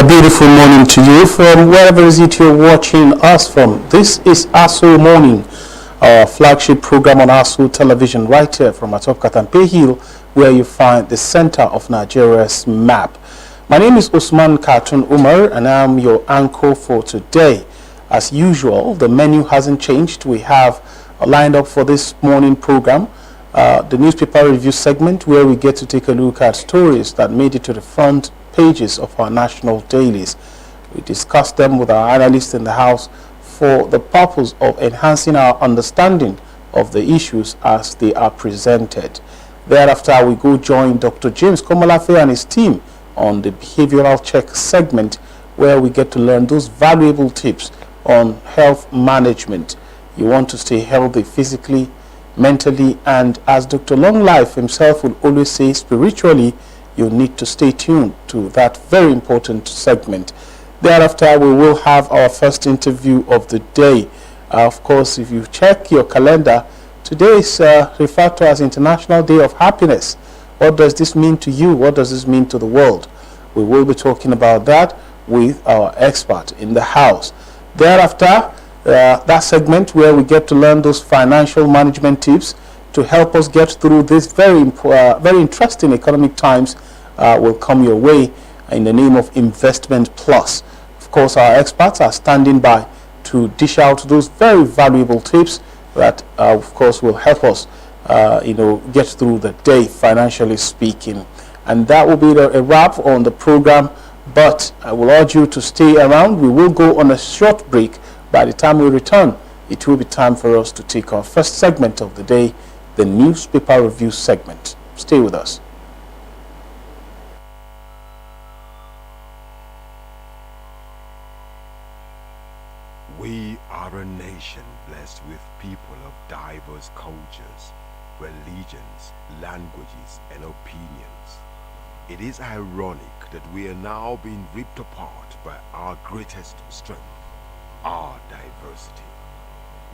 beautiful morning to you from wherever is it you're watching us from. This is Aso Morning, our flagship program on Aso Television, right here from atop Katampe Hill, where you find the center of Nigeria's map. My name is Usman Katun Umar, and I'm your anchor for today. As usual, the menu hasn't changed. We have lined up for this morning program the newspaper review segment, where we get to take a look at stories that made it to the front pages of our national dailies. We discuss them with our analysts in the house for the purpose of enhancing our understanding of the issues as they are presented. Thereafter, we go join Dr. James Komolafe and his team on the behavioral check segment, where we get to learn those valuable tips on health management. You want to stay healthy physically, mentally, and as Dr. Longlife himself will always say, spiritually, you need to stay tuned to that very important segment. Thereafter, we will have our first interview of the day. Of course, if you check your calendar, today is referred to as International Day of Happiness. What does this mean to you? What does this mean to the world? We will be talking about that with our expert in the house. Thereafter, that segment where we get to learn those financial management tips to help us get through this very interesting economic times will come your way in the name of Investment Plus. Of course, our experts are standing by to dish out those very valuable tips that, of course, will help us, get through the day, financially speaking. And that will be a wrap on the program. But I will urge you to stay around. We will go on a short break. By the time we return, it will be time for us to take our first segment of the day, the newspaper review segment. Stay with us. We are a nation blessed with people of diverse cultures, religions, languages, and opinions. It is ironic that we are now being ripped apart by our greatest strength, our diversity.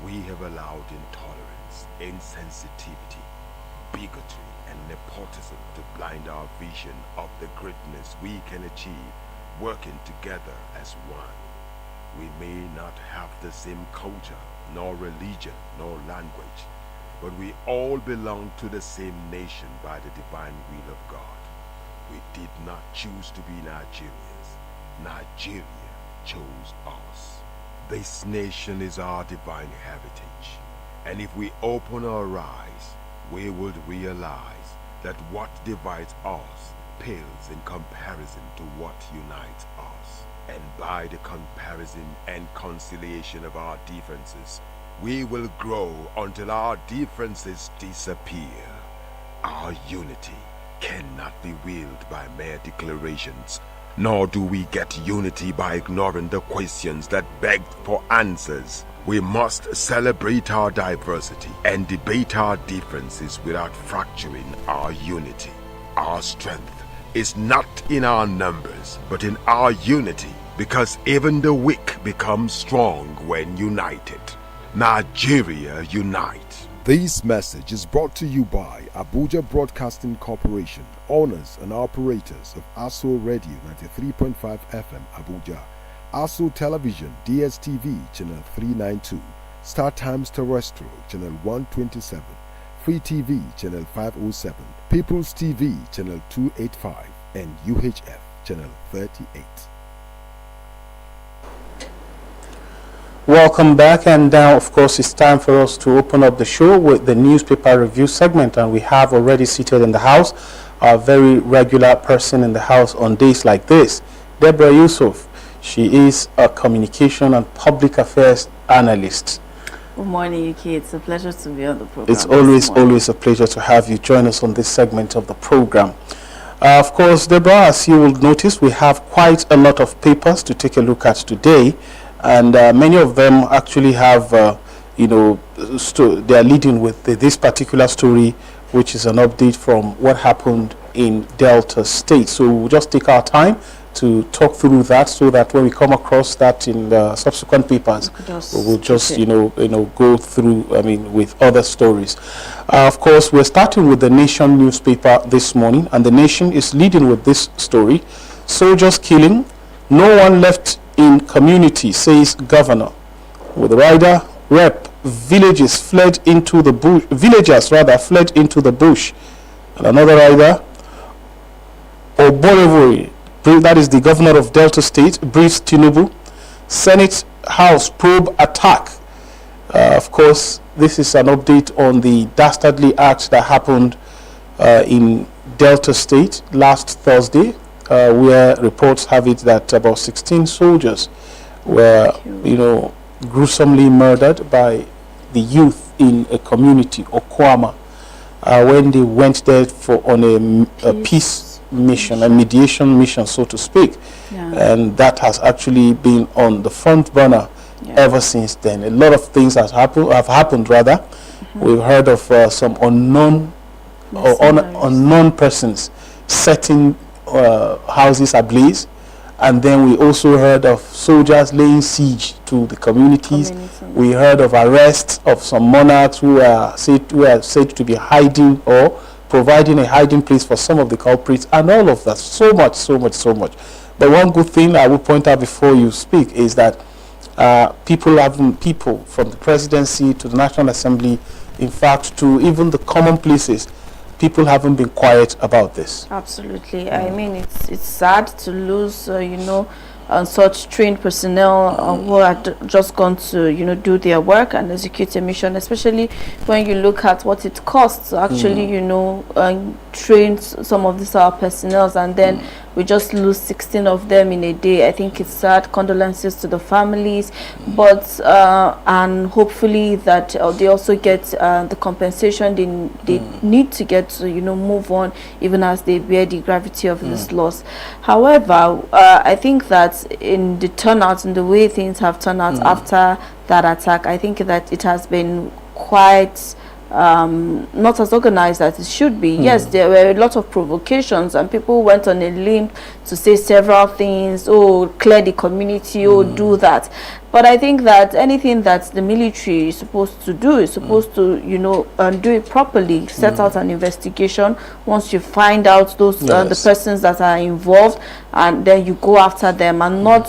We have allowed intolerance, insensitivity, bigotry, and nepotism to blind our vision of the greatness we can achieve working together as one. We may not have the same culture, nor religion, nor language, but we all belong to the same nation by the divine will of God. We did not choose to be Nigerians. Nigeria chose us. This nation is our divine heritage, and if we open our eyes, we would realize that what divides us pales in comparison to what unites us. And by the comparison and conciliation of our differences, we will grow until our differences disappear. Our unity cannot be willed by mere declarations, nor do we get unity by ignoring the questions that beg for answers. We must celebrate our diversity and debate our differences without fracturing our unity. Our strength is not in our numbers, but in our unity, because even the weak become strong when united. Nigeria unite. This message is brought to you by Abuja Broadcasting Corporation, owners and operators of Aso Radio 93.5 FM Abuja, Aso Television DSTV Channel 392, Star Times Terrestrial Channel 127, Free TV Channel 507, People's TV Channel 285, and UHF Channel 38. Welcome back, and now of course it's time for us to open up the show with the newspaper review segment, and we have already seated in the house a very regular person in the house on days like this, Deborah Yusuf. She is a communication and public affairs analyst. Good morning, UK. It's a pleasure to be on the program. It's always a pleasure to have you join us on this segment of the program. Of course, Deborah, as you will notice, we have quite a lot of papers to take a look at today. And many of them actually have, they are leading with this particular story, which is an update from what happened in Delta State. So we'll just take our time to talk through that, so that when we come across that in the subsequent papers, we will just, go through, with other stories. Of course, we're starting with the Nation newspaper this morning, and the Nation is leading with this story: soldiers killing, No one left in community, says governor. With the rider rep, villagers fled into the bush. Villagers rather fled into the bush. And another rider, Oborevori, that is the governor of Delta State, briefs Tinubu. Senate House probe attack. Of course, this is an update on the dastardly act that happened in Delta State last Thursday, where reports have it that about 16 soldiers were, gruesomely murdered by the youth in a community, Okwama, when they went there on a peace mission, a mediation mission, so to speak. And that has actually been on the front burner ever since then. A lot of things have happened. We've heard of some unknown persons setting houses ablaze, and then we also heard of soldiers laying siege to the communities. We heard of arrests of some monarchs who are said to be hiding or providing a hiding place for some of the culprits, and all of that. So much. But one good thing I will point out before you speak is that people from the presidency to the National Assembly, in fact, to even the common places, people haven't been quiet about this. Absolutely. I mean, it's sad to lose, such trained personnel who had just gone to, do their work and execute a mission, especially when you look at what it costs to actually, train some of these our personnel, and then we just lose 16 of them in a day. I think it's sad. Condolences to the families, but and hopefully that they also get the compensation they need to get to move on, even as they bear the gravity of this loss. However, I think that in the turnout, in the way things have turned out after that attack, I think that it has been quite not as organized as it should be. Yes, there were a lot of provocations, and people went on a limb to say several things. Oh, clear the community. Oh, do that. But I think that anything that the military is supposed to do is supposed to, do it properly. Set out an investigation. Once you find out those the persons that are involved, and then you go after them, and not,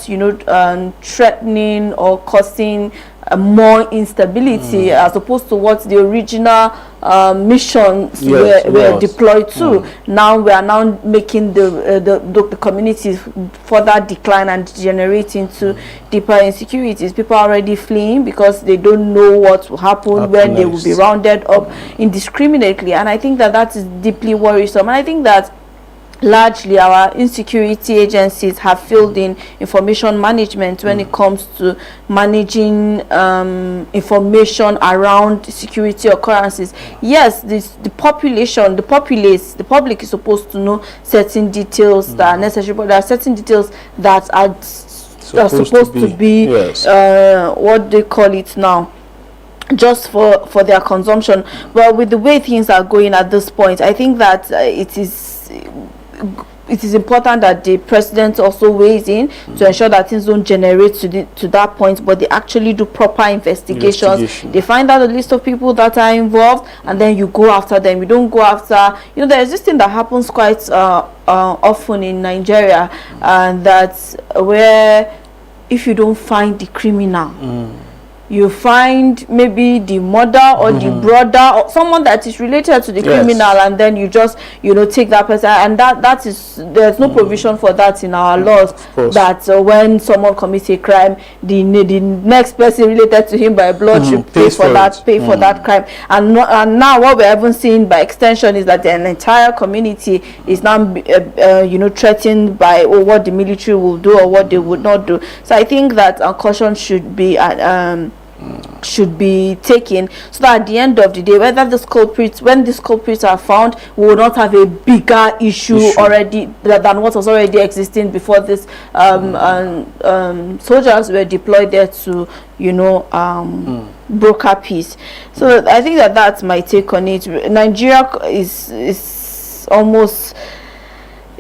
threatening or causing more instability as opposed to what the original missions were deployed to. Now we are now making the communities further decline and degenerate into deeper insecurities. People are already fleeing because they don't know what will happen when they will be rounded up indiscriminately, and I think that is deeply worrisome. And I think that largely our insecurity agencies have failed in information management when it comes to managing information around security occurrences. Yes, the public is supposed to know certain details that are necessary, but there are certain details that are supposed to be what they call it now, just for their consumption. Well, with the way things are going at this point, I think that it is important that the president also weighs in to ensure that things don't generate to that point, but they actually do proper investigations. They find out the list of people that are involved, and then you go after them. You don't go after, there's this thing that happens quite often in Nigeria, and that's where if you don't find the criminal, you find maybe the mother or the brother or someone that is related to the criminal, and then you just take that person, and that is, there's no provision for that in our laws, that when someone commits a crime, the next person related to him by blood should pay for that crime. And now what we're even seeing by extension is that the entire community is now threatened by what the military will do or what they would not do. So I think that caution should be taken, so that at the end of the day, when these culprits are found, we will not have a bigger issue already than what was already existing before this soldiers were deployed there to broker peace. So I think that's my take on it. Nigeria is almost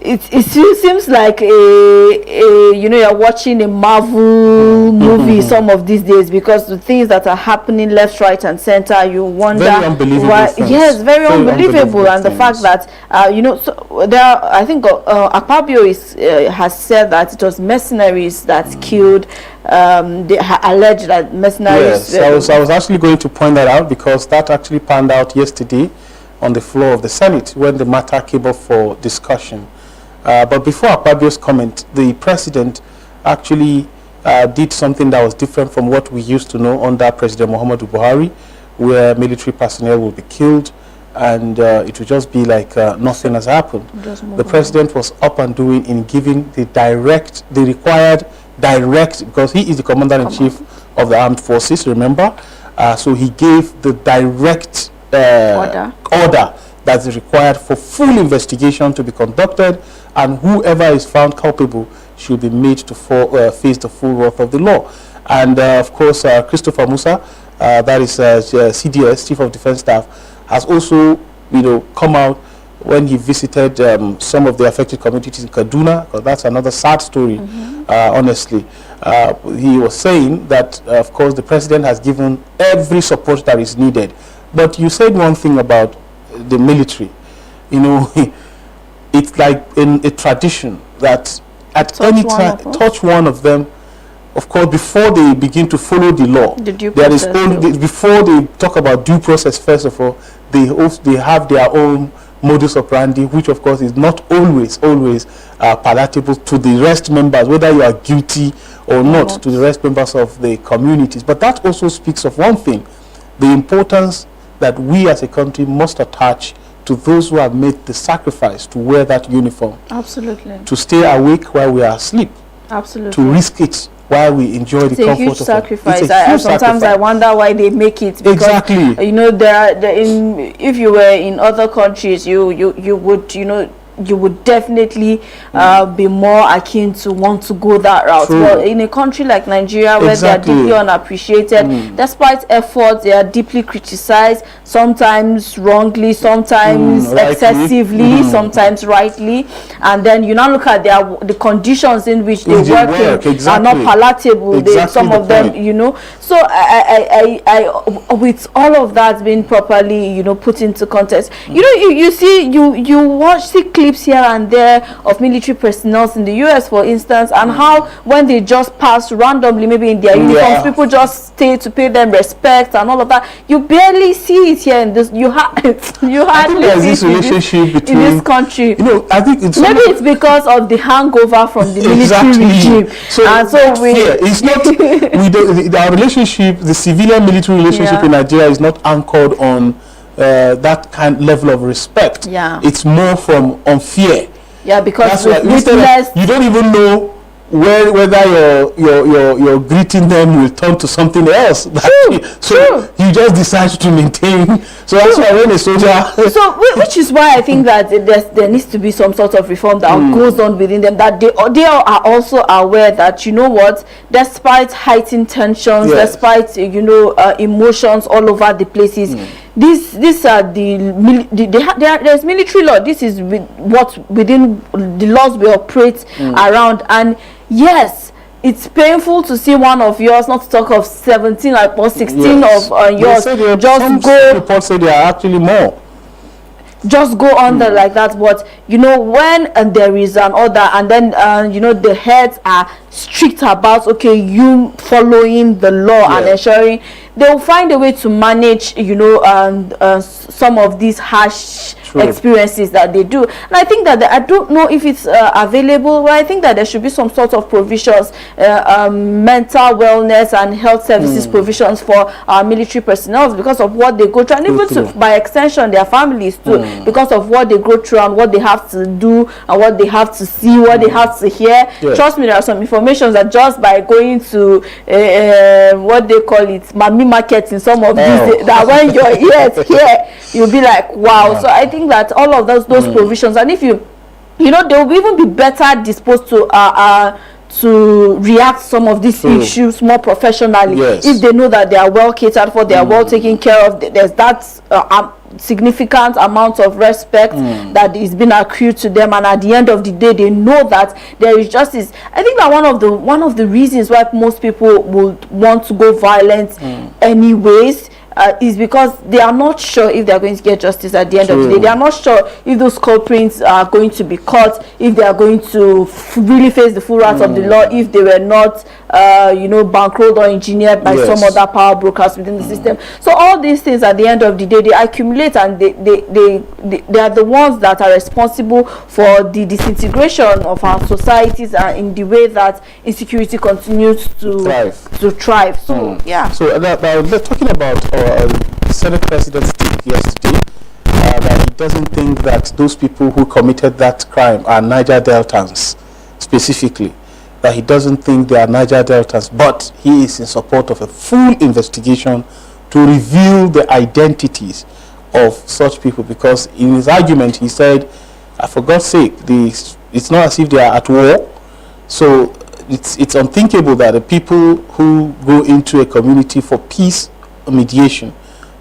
it still seems like you're watching a Marvel movie some of these days, because the things that are happening left, right, and center, you wonder very unbelievable why. things. Yes, very unbelievable, and the things. fact that so there are, I think Akpabio has said that it was mercenaries that killed. They alleged that mercenaries. Yes, I was actually going to point that out, because that actually panned out yesterday on the floor of the Senate when the matter came up for discussion. But before Akpabio's comment, the president actually did something that was different from what we used to know under President Muhammadu Buhari, where military personnel will be killed and it will just be like nothing has happened. The president was up and doing in giving the required direct, because he is the commander-in-chief of the armed forces, remember? So he gave the direct order that is required for full investigation to be conducted, and whoever is found culpable should be made to face the full wrath of the law. And of course, Christopher Musa, that is CDS, Chief of Defense Staff, has also come out when he visited some of the affected communities in Kaduna, because that's another sad story, honestly. He was saying that, of course, the president has given every support that is needed. But you said one thing about the military. It's like in a tradition that at any time, touch one of them, of course, before they begin to follow the law, before they talk about due process, first of all, they have their own modus operandi, which of course is not always palatable to the rest members, whether you are guilty or not, to the rest members of the communities. But that also speaks of one thing: the importance that we as a country must attach to those who have made the sacrifice to wear that uniform. Absolutely. To stay awake while we are asleep. Absolutely. To risk it while we enjoy the comfort of it. It's a huge sacrifice. Sometimes I wonder why they make it. Because, exactly. If you were in other countries, you would definitely be more akin to want to go that route. True. But in a country like Nigeria, where they are deeply unappreciated, despite efforts, they are deeply criticized, sometimes wrongly, sometimes excessively, sometimes rightly. And then you now look at the conditions in which they work in are not palatable. Some of them, So I with all of that being properly, put into context, you see clips here and there of military personnel in the US, for instance, and how when they just pass randomly, maybe in their uniforms, people just stay to pay them respect and all of that. You barely see it here in this. You hardly see this relationship between in this country. I think maybe it's because of the hangover from the military regime. It's not our relationship, the civilian military relationship in Nigeria is not anchored on that kind level of respect. It's more from on fear. Because you don't even know whether your greeting them will turn to something else. True. You just decide to maintain. So that's why when a soldier. So which is why I think that there needs to be some sort of reform that goes on within them, that they are also aware that, despite heightened tensions, despite emotions all over the places, these are there's military law. This is within the laws we operate around. And yes, it's painful to see one of yours, not to talk of 17 or 16 of yours, just go. Reports say there are actually more. Just go under like that. But when there is an order, and then the heads are strict about you following the law and ensuring, they will find a way to manage some of these harsh experiences that they do. And I think that I don't know if it's available, but I think that there should be some sort of provisions, mental wellness and health services provisions for our military personnel, because of what they go through, and even by extension their families too, because of what they go through and what they have to do and what they have to see, what they have to hear. Trust me, there are some information that just by going to what they call it, Mami markets in some of these, that when your ears here, you'll be like, wow. So I think that all of those provisions, and if they will even be better disposed to react some of these issues more professionally if they know that they are well catered for, they are well taken care of. There's that significant amount of respect that is being accrued to them, and at the end of the day they know that there is justice. I think that one of the reasons why most people would want to go violent anyways is because they are not sure if they are going to get justice at the end of the day. They are not sure if those culprits are going to be caught, if they are going to really face the full wrath of the law, if they were not bankrolled or engineered by some other power brokers within the system. So all these things at the end of the day, they accumulate, and they are the ones that are responsible for the disintegration of our societies in the way that insecurity continues to thrive. So So they're talking about Senate President's take yesterday, that he doesn't think that those people who committed that crime are Niger Deltans specifically. That he doesn't think they are Niger Deltans, but he is in support of a full investigation to reveal the identities of such people, because in his argument he said, for God's sake, it's not as if they are at war. So it's unthinkable that the people who go into a community for peace mediation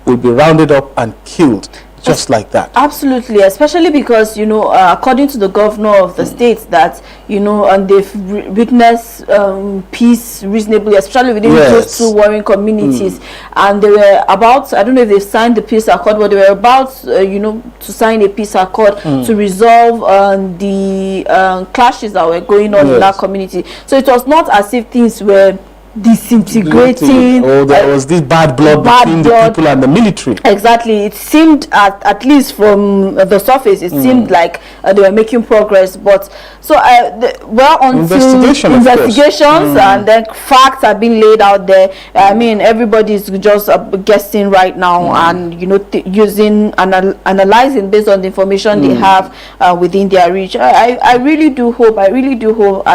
will be rounded up and killed just like that. Absolutely, especially because according to the governor of the state, that and they've witnessed peace reasonably, especially within those two warring communities, and they were about, I don't know if they signed the peace accord, but they were about to sign a peace accord to resolve the clashes that were going on in that community. So it was not as if things were disintegrating. There was this bad blood between the people and the military. Exactly. It seemed, at least from the surface, it seemed like they were making progress. But so until investigations and then facts are being laid out there. I mean, everybody is just guessing right now, and analyzing based on the information they have within their reach. I really do hope at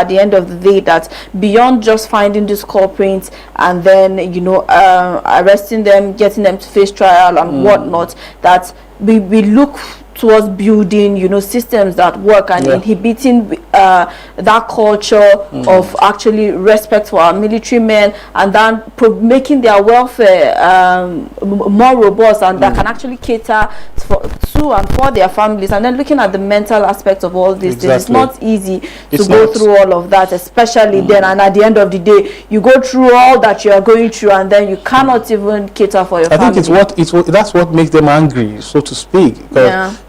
the end of the day that beyond just finding this culprits and then arresting them, getting them to face trial and whatnot, that we look towards building systems that work and inhibiting that culture of actually respect for our military men, and then making their welfare more robust, and that can actually cater to and for their families. And then looking at the mental aspect of all this, it's not easy to go through all of that, especially then, and at the end of the day you go through all that you are going through, and then you cannot even cater for your family. I think that's what makes them angry, so to speak,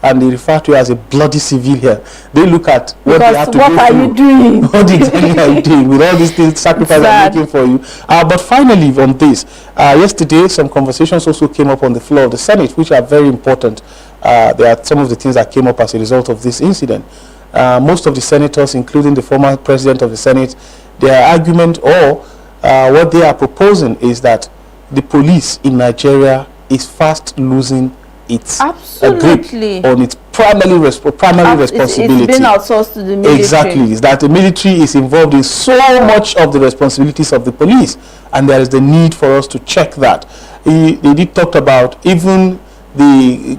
and they refer to it as a bloody civilian. They look at what they have to go through. What are you doing? What exactly are you doing with all these things, sacrifices I'm making for you? But finally, on this, yesterday some conversations also came up on the floor of the Senate, which are very important. There are some of the things that came up as a result of this incident. Most of the senators, including the former president of the Senate, their argument or what they are proposing is that the police in Nigeria is fast losing its grip on its primary responsibility. It's been outsourced to the military. Exactly, is that the military is involved in so much of the responsibilities of the police, and there is the need for us to check that. They did talk about even the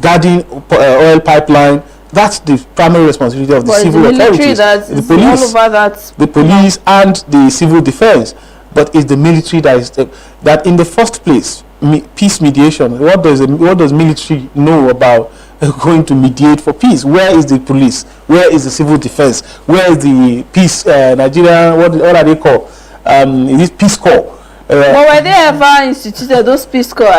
guarding oil pipeline. That's the primary responsibility of the civil authorities, the police, all over that. The police and the civil defense. But it's the military that is that in the first place. Peace mediation. What does military know about going to mediate for peace? Where is the police? Where is the civil defense? Where is the peace? Nigeria. What are they called? Is it Peace Corps? But were they ever instituted, those Peace Corps?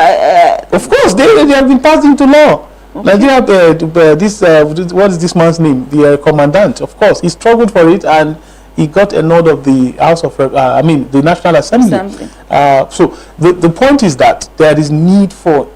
Of course, they have been passed into law. Okay. Nigeria. What is this man's name? The commandant. Of course, he struggled for it, and he got a nod of the House of, the National Assembly. So the point is that there is need for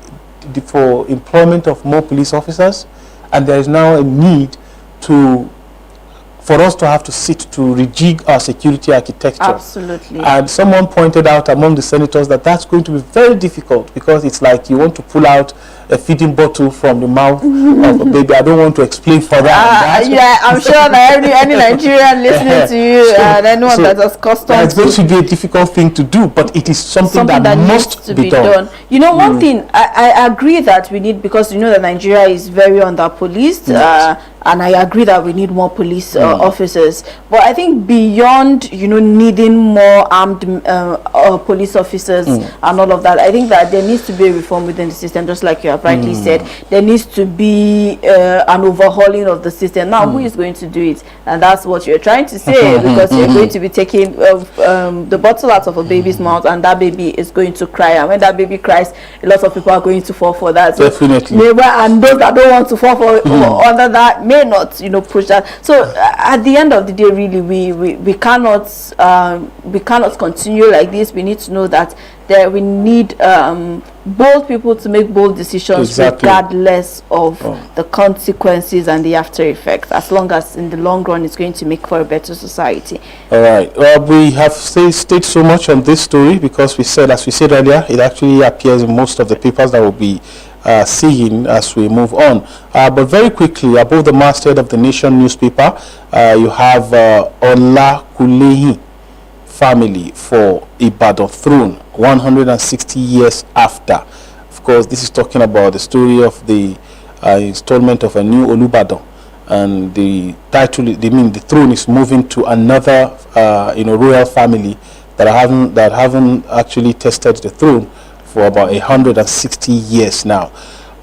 employment of more police officers, and there is now a need for us to have to sit to rejig our security architecture. Absolutely. And someone pointed out among the senators that that's going to be very difficult, because it's like you want to pull out a feeding bottle from the mouth of a baby. I don't want to explain further. I'm sure that any Nigerian listening to you and anyone that has custom, it's going to be a difficult thing to do, but it is something that must be done. One thing I agree that we need, because that Nigeria is very under-policed, and I agree that we need more police officers. But I think beyond, needing more armed police officers and all of that, I think that there needs to be a reform within the system, just like you have rightly said. There needs to be an overhauling of the system. Now, who is going to do it? And that's what you're trying to say, because you're going to be taking the bottle out of a baby's mouth, and that baby is going to cry. And when that baby cries, a lot of people are going to fall for that. So definitely. And those that don't want to fall for under that may not, push that. So at the end of the day, really, we cannot continue like this. We need to know that we need bold people to make bold decisions, regardless of the consequences and the after effects, as long as in the long run it's going to make for a better society. All right. Well, we have stayed so much on this story because as we said earlier, it actually appears in most of the papers that will be seeing as we move on. But very quickly, above the masthead of the Nation newspaper, you have Ola Kulehi family for Ibadan throne 160 years after. Of course, this is talking about the story of the installment of a new Olubadan, and the title, the throne is moving to another royal family that haven't actually tested the throne for about 160 years now.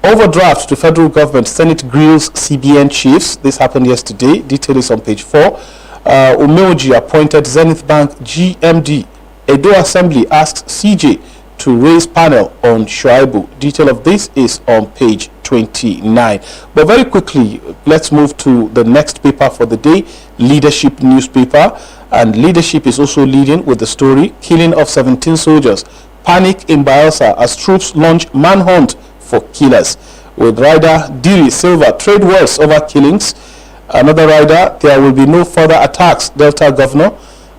Overdraft to federal government, Senate grills CBN chiefs. This happened yesterday. Detail is on page 4. Umeoji appointed Zenith Bank GMD. Edo Assembly asks CJ to raise panel on Shuaibu. Detail of this is on page 29. But very quickly, let's move to the next paper for the day, Leadership newspaper. And Leadership is also leading with the story, killing of 17 soldiers. Panic in Bayelsa as troops launch manhunt for killers. With rider Diri Silva, trade wars over killings. Another rider, there will be no further attacks, Delta governor.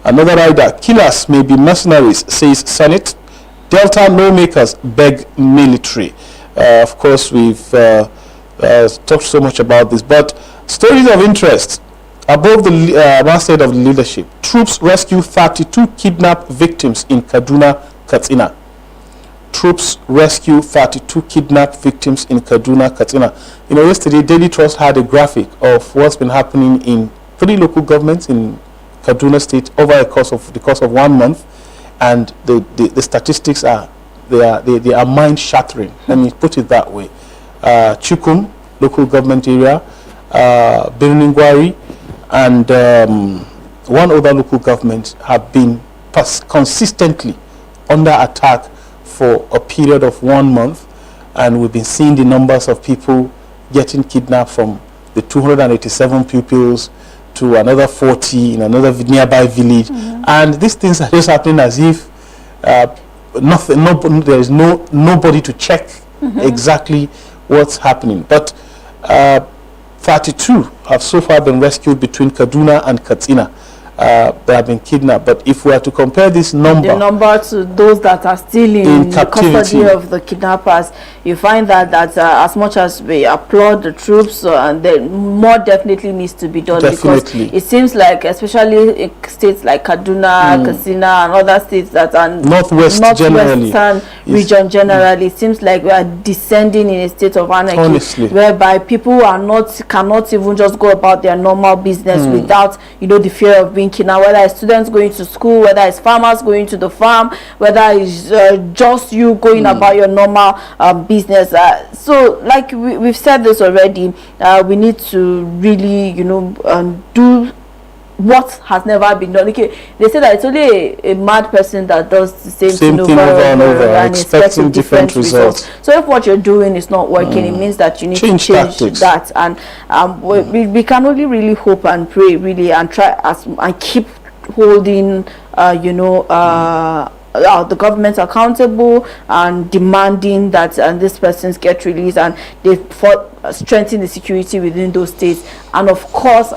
Another rider, killers may be mercenaries, says Senate. Delta lawmakers beg military. Of course, we've talked so much about this, but stories of interest. Above the masthead of Leadership, troops rescue 32 kidnapped victims in Kaduna, Katsina. Troops rescue 32 kidnapped victims in Kaduna, Katsina. Yesterday, Daily Trust had a graphic of what's been happening in 3 local governments in Kaduna State over the course of 1 month, and the statistics are mind-shattering. Let me put it that way. Chukum, local government area, Birningwari, and one other local government have been consistently under attack for a period of 1 month, and we've been seeing the numbers of people getting kidnapped from the 287 pupils to another 40 in another nearby village, and these things are just happening as if there is nobody to check exactly what's happening. But 32 have so far been rescued between Kaduna and Katsina. They have been kidnapped. But if we are to compare this number to those that are still in the custody of the kidnappers, you find that as much as we applaud the troops, there more definitely needs to be done. Because it seems like, especially in states like Kaduna, Katsina, and other states that are northwestern region generally, it seems like we are descending in a state of anarchy, whereby people cannot even just go about their normal business without the fear of being kidnapped. Whether it's students going to school, whether it's farmers going to the farm, whether it's just you going about your normal business. So like we've said this already, we need to really do what has never been done. Okay, they say that it's only a mad person that does the same thing over and over and expecting different results. So if what you're doing is not working, it means that you need to change that. And we can only really hope and pray, really, and try and keep holding the government accountable and demanding that these persons get released, and they strengthen the security within those states, and of course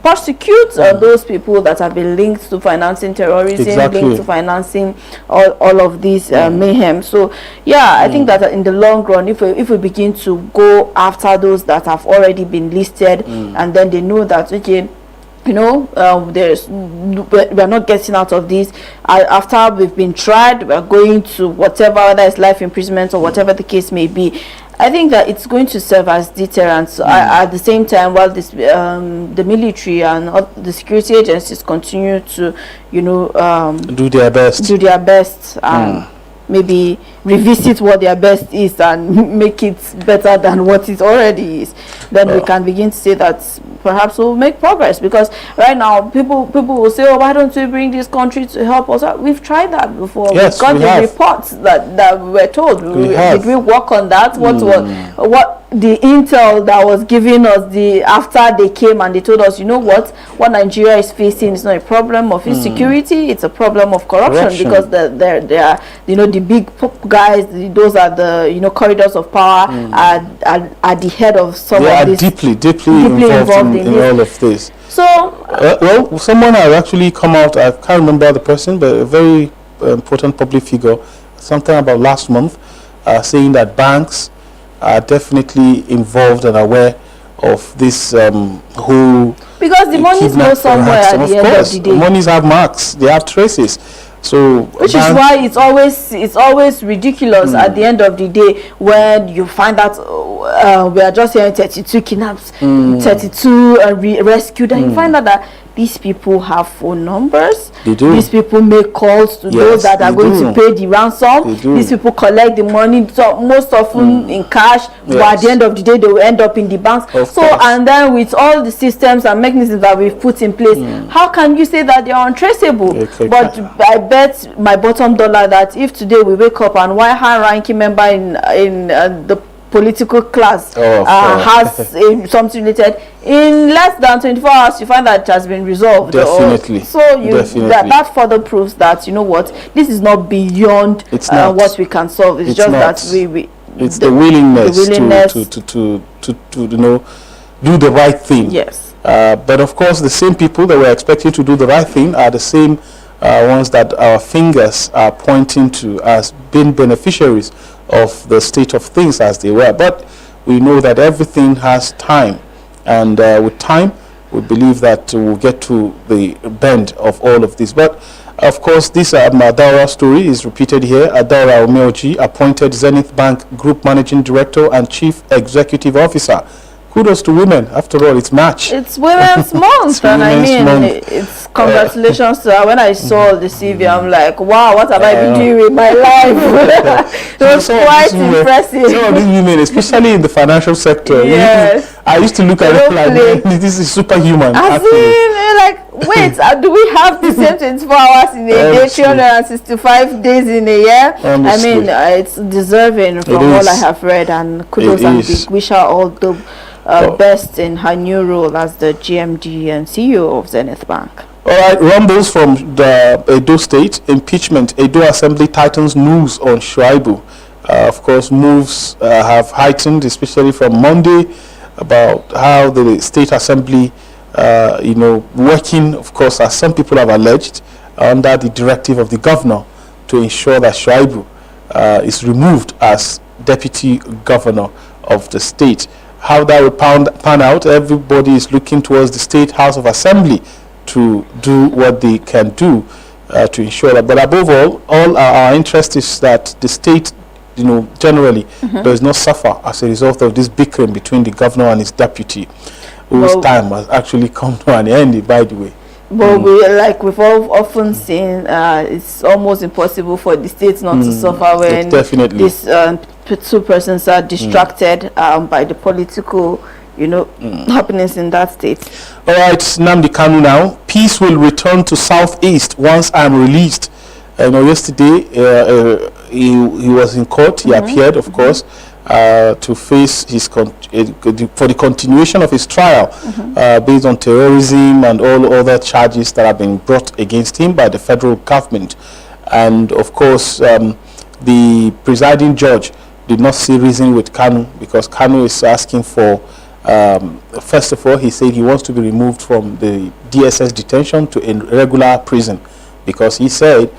prosecute those people that have been linked to financing terrorism, linked to financing all of these mayhem. So I think that in the long run, if we begin to go after those that have already been listed, and then they know that we're not getting out of this. After we've been tried, we're going to whether it's life imprisonment or whatever the case may be. I think that it's going to serve as deterrence. At the same time, while this the military and the security agencies continue to, do their best. And maybe revisit what their best is and make it better than what it already is, then we can begin to say that perhaps we'll make progress. Because right now people will say, oh, why don't we bring this country to help us? We've tried that before. Yes, we've got the reports that we were told. Did we work on that? What the intel that was given us after they came and they told us, what Nigeria is facing is not a problem of insecurity, it's a problem of corruption. Because they are the big guys, those are the corridors of power, are the head of some of this. Deeply involved in all of this. So well, someone has actually come out, I can't remember the person, but a very important public figure, something about last month, saying that banks are definitely involved and aware of this whole, because the monies go somewhere at the end of the day. Monies have marks, they have traces. So which is why it's always ridiculous at the end of the day when you find that we are just hearing 32 kidnaps, 32 rescued, and you find out that these people have phone numbers. They do. These people make calls to those that are going to pay the ransom. These people collect the money, so most often in cash, but at the end of the day they will end up in the banks. And then with all the systems and mechanisms that we've put in place, how can you say that they are untraceable? But I bet my bottom dollar that if today we wake up and one high-ranking member in the political class has something related, in less than 24 hours you find that it has been resolved. Definitely. That further proves that this is not beyond what we can solve. It's just that it's the willingness to do the right thing. Yes. But of course the same people that were expected to do the right thing are the same ones that our fingers are pointing to as being beneficiaries of the state of things as they were. But we know that everything has time, and with time we believe that we'll get to the bend of all of this. But of course this Adaora story is repeated here. Adaora Omeoji, appointed Zenith Bank Group Managing Director and Chief Executive Officer. Kudos to women. After all, it's March. It's Women's Month, it's congratulations to her. When I saw the CV, I'm like, wow, what have I been doing with my life? It was quite impressive. Some of these women, especially in the financial sector, I used to look at them like, this is superhuman. Wait, do we have the same 24 hours in a day, 365 days in a year? Honestly. It's deserving from all I have read, and kudos and wish her all the best in her new role as the GMD and CEO of Zenith Bank. All right, rumbles from the Edo State, impeachment, Edo Assembly tightens news on Shuaibu. Of course, moves have heightened, especially from Monday, about how the State Assembly, working, of course, as some people have alleged, under the directive of the governor to ensure that Shuaibu is removed as deputy governor of the state. How that will pan out, everybody is looking towards the State House of Assembly to do what they can do to ensure that. But above all our interest is that the state, generally does not suffer as a result of this bickering between the governor and his deputy, whose time has actually come to an end, by the way. But we've often seen, it's almost impossible for the state not to suffer when these two persons are distracted by the political, happenings in that state. All right, Nnamdi Kanu now. Peace will return to Southeast once I'm released. Yesterday he was in court. He appeared, of course, to face his for the continuation of his trial based on terrorism and all other charges that have been brought against him by the federal government. And of course, the presiding judge did not see reason with Kanu, because Kanu is asking for, first of all, he said he wants to be removed from the DSS detention to a regular prison, because he said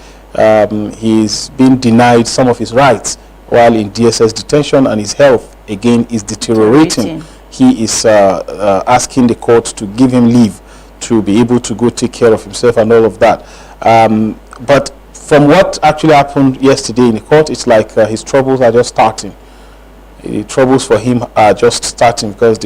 he's been denied some of his rights while in DSS detention, and his health again is deteriorating. He is asking the court to give him leave to be able to go take care of himself and all of that. But from what actually happened yesterday in the court, it's like his troubles are just starting. The troubles for him are just starting because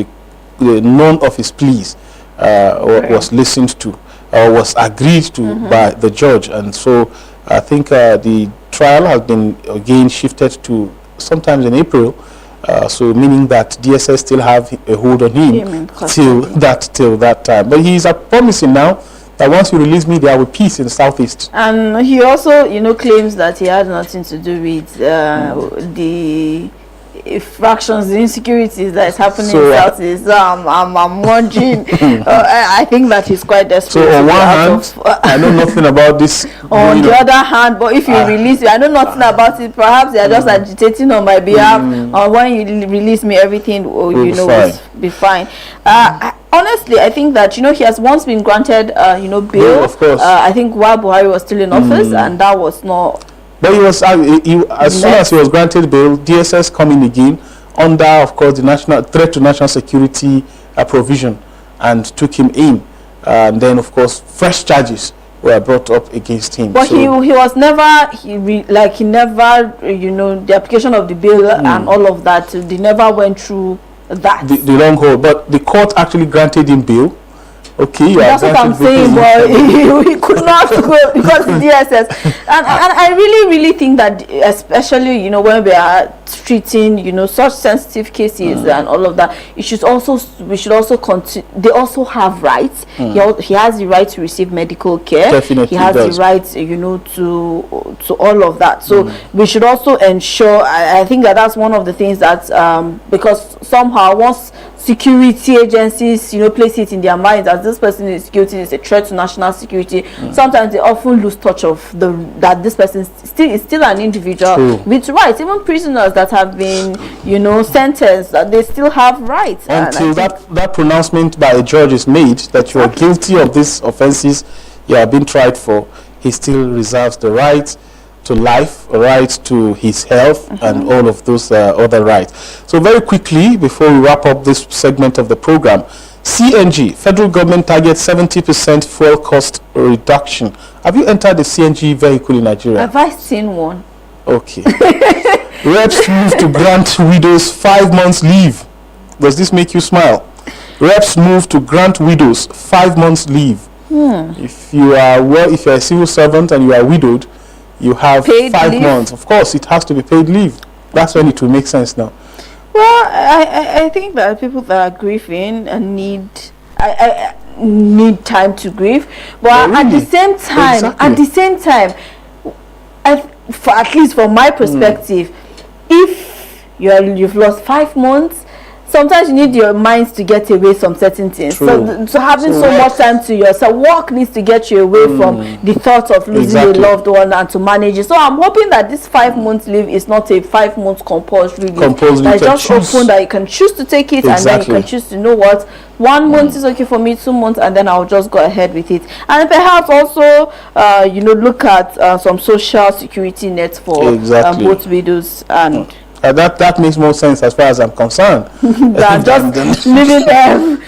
none of his pleas was listened to or was agreed to by the judge, and so I think the trial has been again shifted to sometimes in April. So meaning that DSS still have a hold on him till that time. But he is promising now that once you release me, there will be peace in the southeast. And he also, claims that he had nothing to do with the fractions, the insecurities that is happening in southeast. So I'm wondering. I think that he's quite desperate. So on one hand, I know nothing about this. On the other hand, but if you release me, I know nothing about it. Perhaps they are just agitating on my behalf. Or when you release me, everything will be fine. Honestly, I think that he has once been granted bail. Of course. I think while Buhari was still in office, and that was not. But he was as soon as he was granted bail, DSS coming again under, of course, the national threat to national security provision, and took him in. And then, of course, fresh charges were brought up against him. But so he was never the application of the bail and all of that. They never went through that. The long haul. But the court actually granted him bail. Okay, that's what I'm saying. But he could not go because the DSS, and I really think that, especially when we are treating such sensitive cases and all of that, we should also continue. They also have rights. He has the right to receive medical care. Definitely, he has the right to all of that. So we should also ensure. I think that's one of the things that because somehow once security agencies place it in their minds that this person is guilty, is a threat to national security, sometimes they often lose touch of that this person is still an individual with rights. Even prisoners that have been sentenced, that they still have rights until that pronouncement by a judge is made that you are guilty of these offenses you are being tried for. He still reserves the right to life, right to his health, and all of those other rights. So very quickly, before we wrap up this segment of the program, CNG, federal government targets 70% fuel cost reduction. Have you entered the CNG vehicle in Nigeria? Have I seen one? Okay. Reps move to grant widows 5 months leave. Does this make you smile? Reps move to grant widows 5 months leave. If you are if you are a civil servant and you are widowed, you have paid 5 months. Of course, it has to be paid leave. That's when it will make sense now. Well, I think that people that are grieving and need time to grieve, but at the same time, at least from my perspective, if you've lost 5 months, sometimes you need your minds to get away from certain things. So having so much time to yourself, work needs to get you away from the thoughts of losing a loved one and to manage it. So I'm hoping that this 5 months leave is not a 5 months compulsory leave. That just open that you can choose to take it, and then you can choose to know what 1 month is okay for me, 2 months, and then I'll just go ahead with it. And perhaps also look at some social security nets for both widows and that makes more sense as far as I'm concerned. just leaving them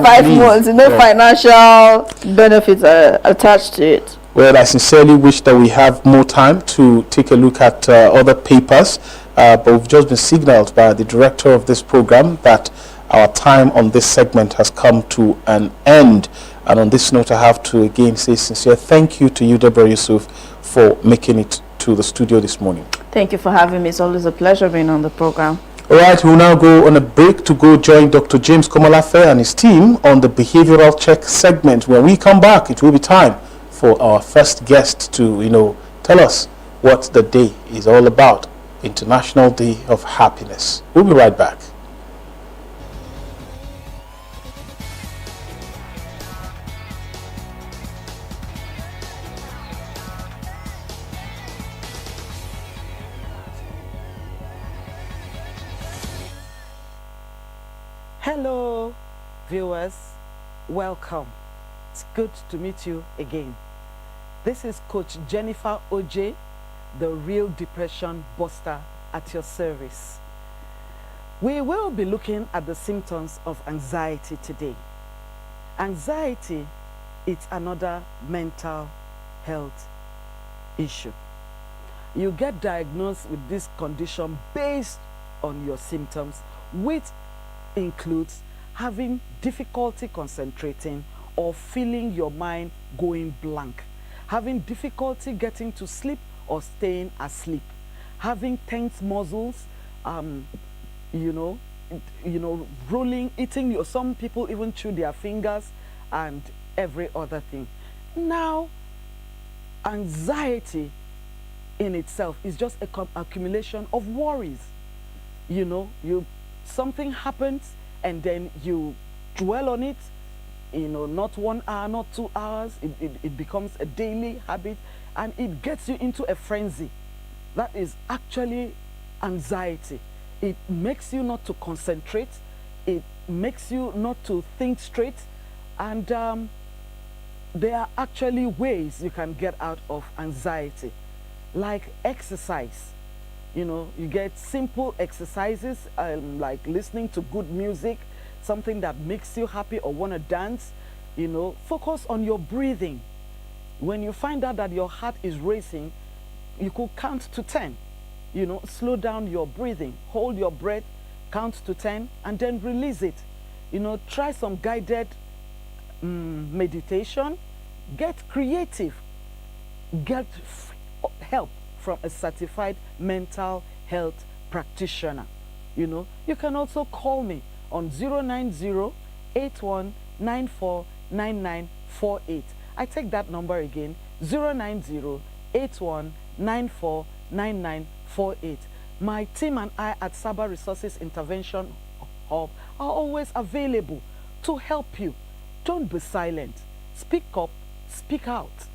5 months, financial benefits are attached to it. Well, I sincerely wish that we have more time to take a look at other papers, but we've just been signaled by the director of this program that our time on this segment has come to an end. And on this note, I have to again say sincere thank you to you, Deborah Yusuf, for making it to the studio this morning. Thank you for having me. It's always a pleasure being on the program. All right, we'll now go on a break to go join Dr. James Komolafe and his team on the behavioral check segment. When we come back, it will be time for our first guest to, tell us what the day is all about. International Day of Happiness. We'll be right back. Hello, viewers. Welcome. It's good to meet you again. This is Coach Jennifer Oje, the real depression buster at your service. We will be looking at the symptoms of anxiety today. Anxiety is another mental health issue. You get diagnosed with this condition based on your symptoms, which includes having difficulty concentrating or feeling your mind going blank, having difficulty getting to sleep or staying asleep, having tense muscles, rolling, eating. Some people even chew their fingers and every other thing. Now, anxiety in itself is just a accumulation of worries. Something happens and then you dwell on it, not 1 hour, not 2 hours. It becomes a daily habit and it gets you into a frenzy. That is actually anxiety. It makes you not to concentrate. It makes you not to think straight. And there are actually ways you can get out of anxiety, like exercise. You get simple exercises like listening to good music, something that makes you happy or want to dance. Focus on your breathing. When you find out that your heart is racing, you could count to 10. Slow down your breathing, hold your breath, count to 10, and then release it. Try some guided meditation. Get creative. Get help from a certified mental health practitioner. You can also call me on 090-8194-9948. I take that number again, 090-8194-9948. My team and I at Saba Resources Intervention Hub are always available to help you. Don't be silent. Speak up, speak out.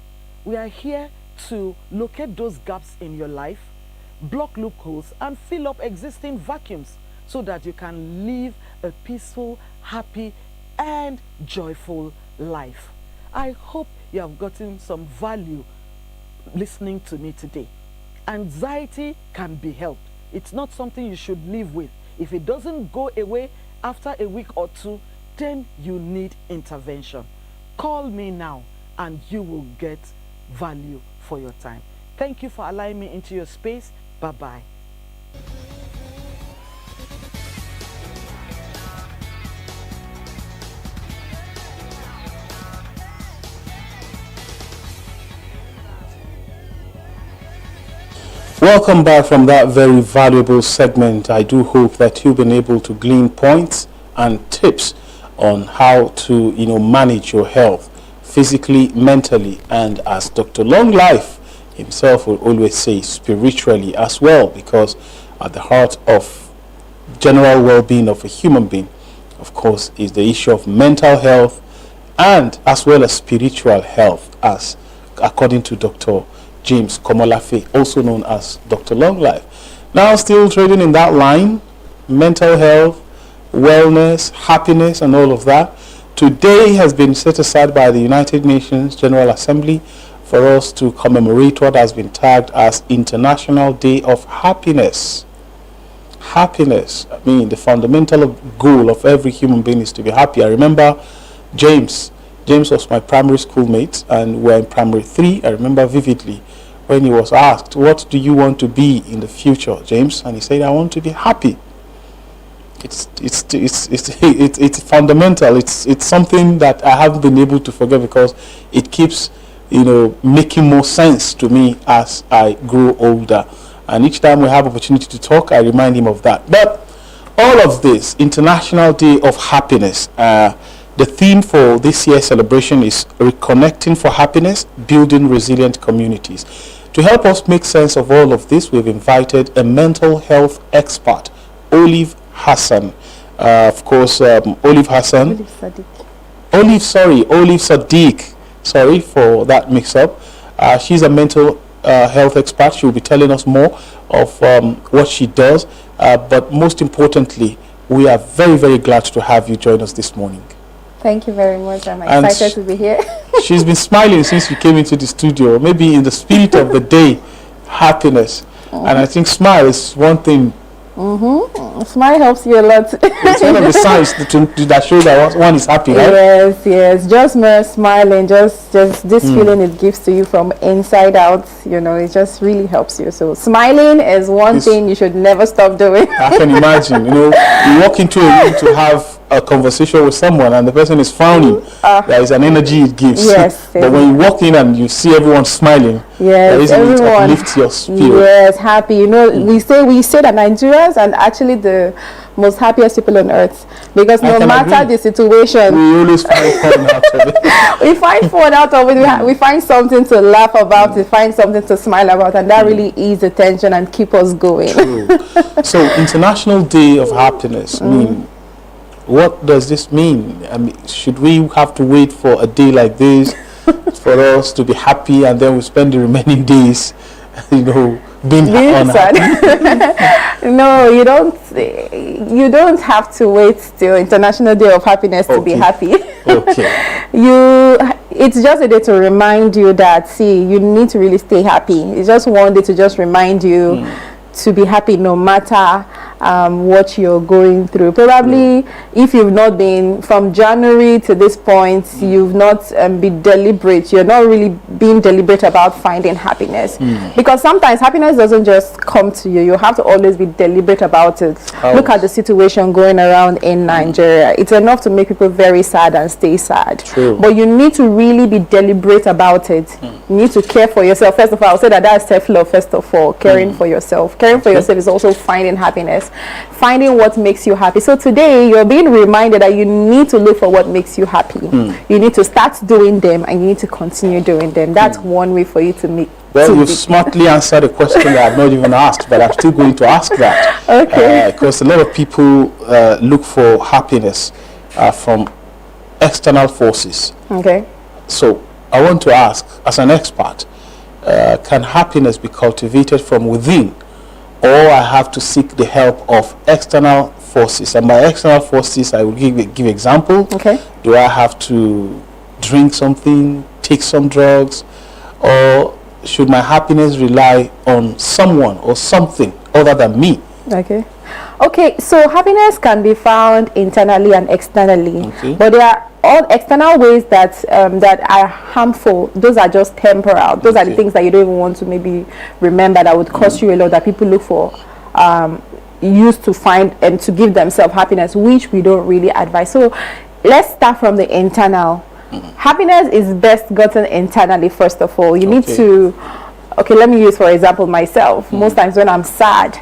We are here to locate those gaps in your life, block loopholes, and fill up existing vacuums so that you can live a peaceful, happy, and joyful life. I hope you have gotten some value listening to me today. Anxiety can be helped. It's not something you should live with. If it doesn't go away after a week or two, then you need intervention. Call me now and you will get value for your time. Thank you for allowing me into your space. Bye-bye. Welcome back from that very valuable segment. I do hope that you've been able to glean points and tips on how to manage your health physically, mentally, and as Dr. Longlife himself will always say, spiritually as well, because at the heart of general well-being of a human being, of course, is the issue of mental health and as well as spiritual health, as according to Dr. James Komolafe, also known as Dr. Longlife. Now, still trading in that line, mental health, wellness, happiness, and all of that. Today has been set aside by the United Nations General Assembly for us to commemorate what has been tagged as International Day of Happiness. Happiness, the fundamental goal of every human being is to be happy. I remember James was my primary school mate, and we're in primary 3. I remember vividly when he was asked, what do you want to be in the future, James? And he said, I want to be happy. It's fundamental. It's something that I haven't been able to forget, because it keeps making more sense to me as I grow older. And each time we have opportunity to talk, I remind him of that. But all of this, International Day of Happiness, the theme for this year's celebration is Reconnecting for Happiness, Building Resilient Communities. To help us make sense of all of this, we've invited a mental health expert, Olive Hassan. Olive Hassan. Olive Sadiq. Sorry for that mix-up. She's a mental health expert. She'll be telling us more of what she does. But most importantly, we are very, very glad to have you join us this morning. Thank you very much. I'm excited to be here. She's been smiling since you came into the studio, maybe in the spirit of the day, happiness. And I think smile is one thing Smile helps you a lot. It's one of the signs that show that one is happy, right? Yes. Just mere smiling, just this feeling it gives to you from inside out, it just really helps you. So smiling is one thing you should never stop doing. I can imagine. You walk into a room to have a conversation with someone and the person is frowning. There is an energy it gives. Yes. But when you walk in and you see everyone smiling, there is a uplift your spirit. Yes, happy. We say that Nigerians are actually the most happiest people on earth, because no matter the situation, we always find fun out of it. We find fun out of it. We find something to laugh about. We find something to smile about, and that really ease the tension and keep us going. True. So, International Day of Happiness. What does this mean? I mean, should we have to wait for a day like this for us to be happy, and then we spend the remaining days, being sad? No, you don't. You don't have to wait till International Day of Happiness to be happy. Okay. It's just a day to remind you that you need to really stay happy. It's just one day to just remind you to be happy no matter what you're going through. Probably if you've not been from January to this point, you've not been deliberate. You're not really being deliberate about finding happiness, because sometimes happiness doesn't just come to you. You have to always be deliberate about it. Look at the situation going around in Nigeria. It's enough to make people very sad and stay sad. True. But you need to really be deliberate about it. You need to care for yourself. First of all, I'll say that's self-love. First of all, caring for yourself. Caring for yourself is also finding happiness, finding what makes you happy. So today you're being reminded that you need to look for what makes you happy. You need to start doing them, and you need to continue doing them. That's one way for you to make. Well, you've smartly answered a question that I've not even asked, but I'm still going to ask that. Okay. Because a lot of people look for happiness from external forces. Okay. So I want to ask, as an expert, can happiness be cultivated from within, or I have to seek the help of external forces? And by external forces, I will give example. Okay. Do I have to drink something, take some drugs, or should my happiness rely on someone or something other than me? Okay, so happiness can be found internally and externally, but there are all external ways that are harmful. Those are just temporal. Those are the things that you don't even want to maybe remember, that would cost you a lot, that people look for used to find and to give themselves happiness, which we don't really advise. So let's start from the internal. Happiness is best gotten internally. First of all, you need to let me use for example myself. Most times when I'm sad,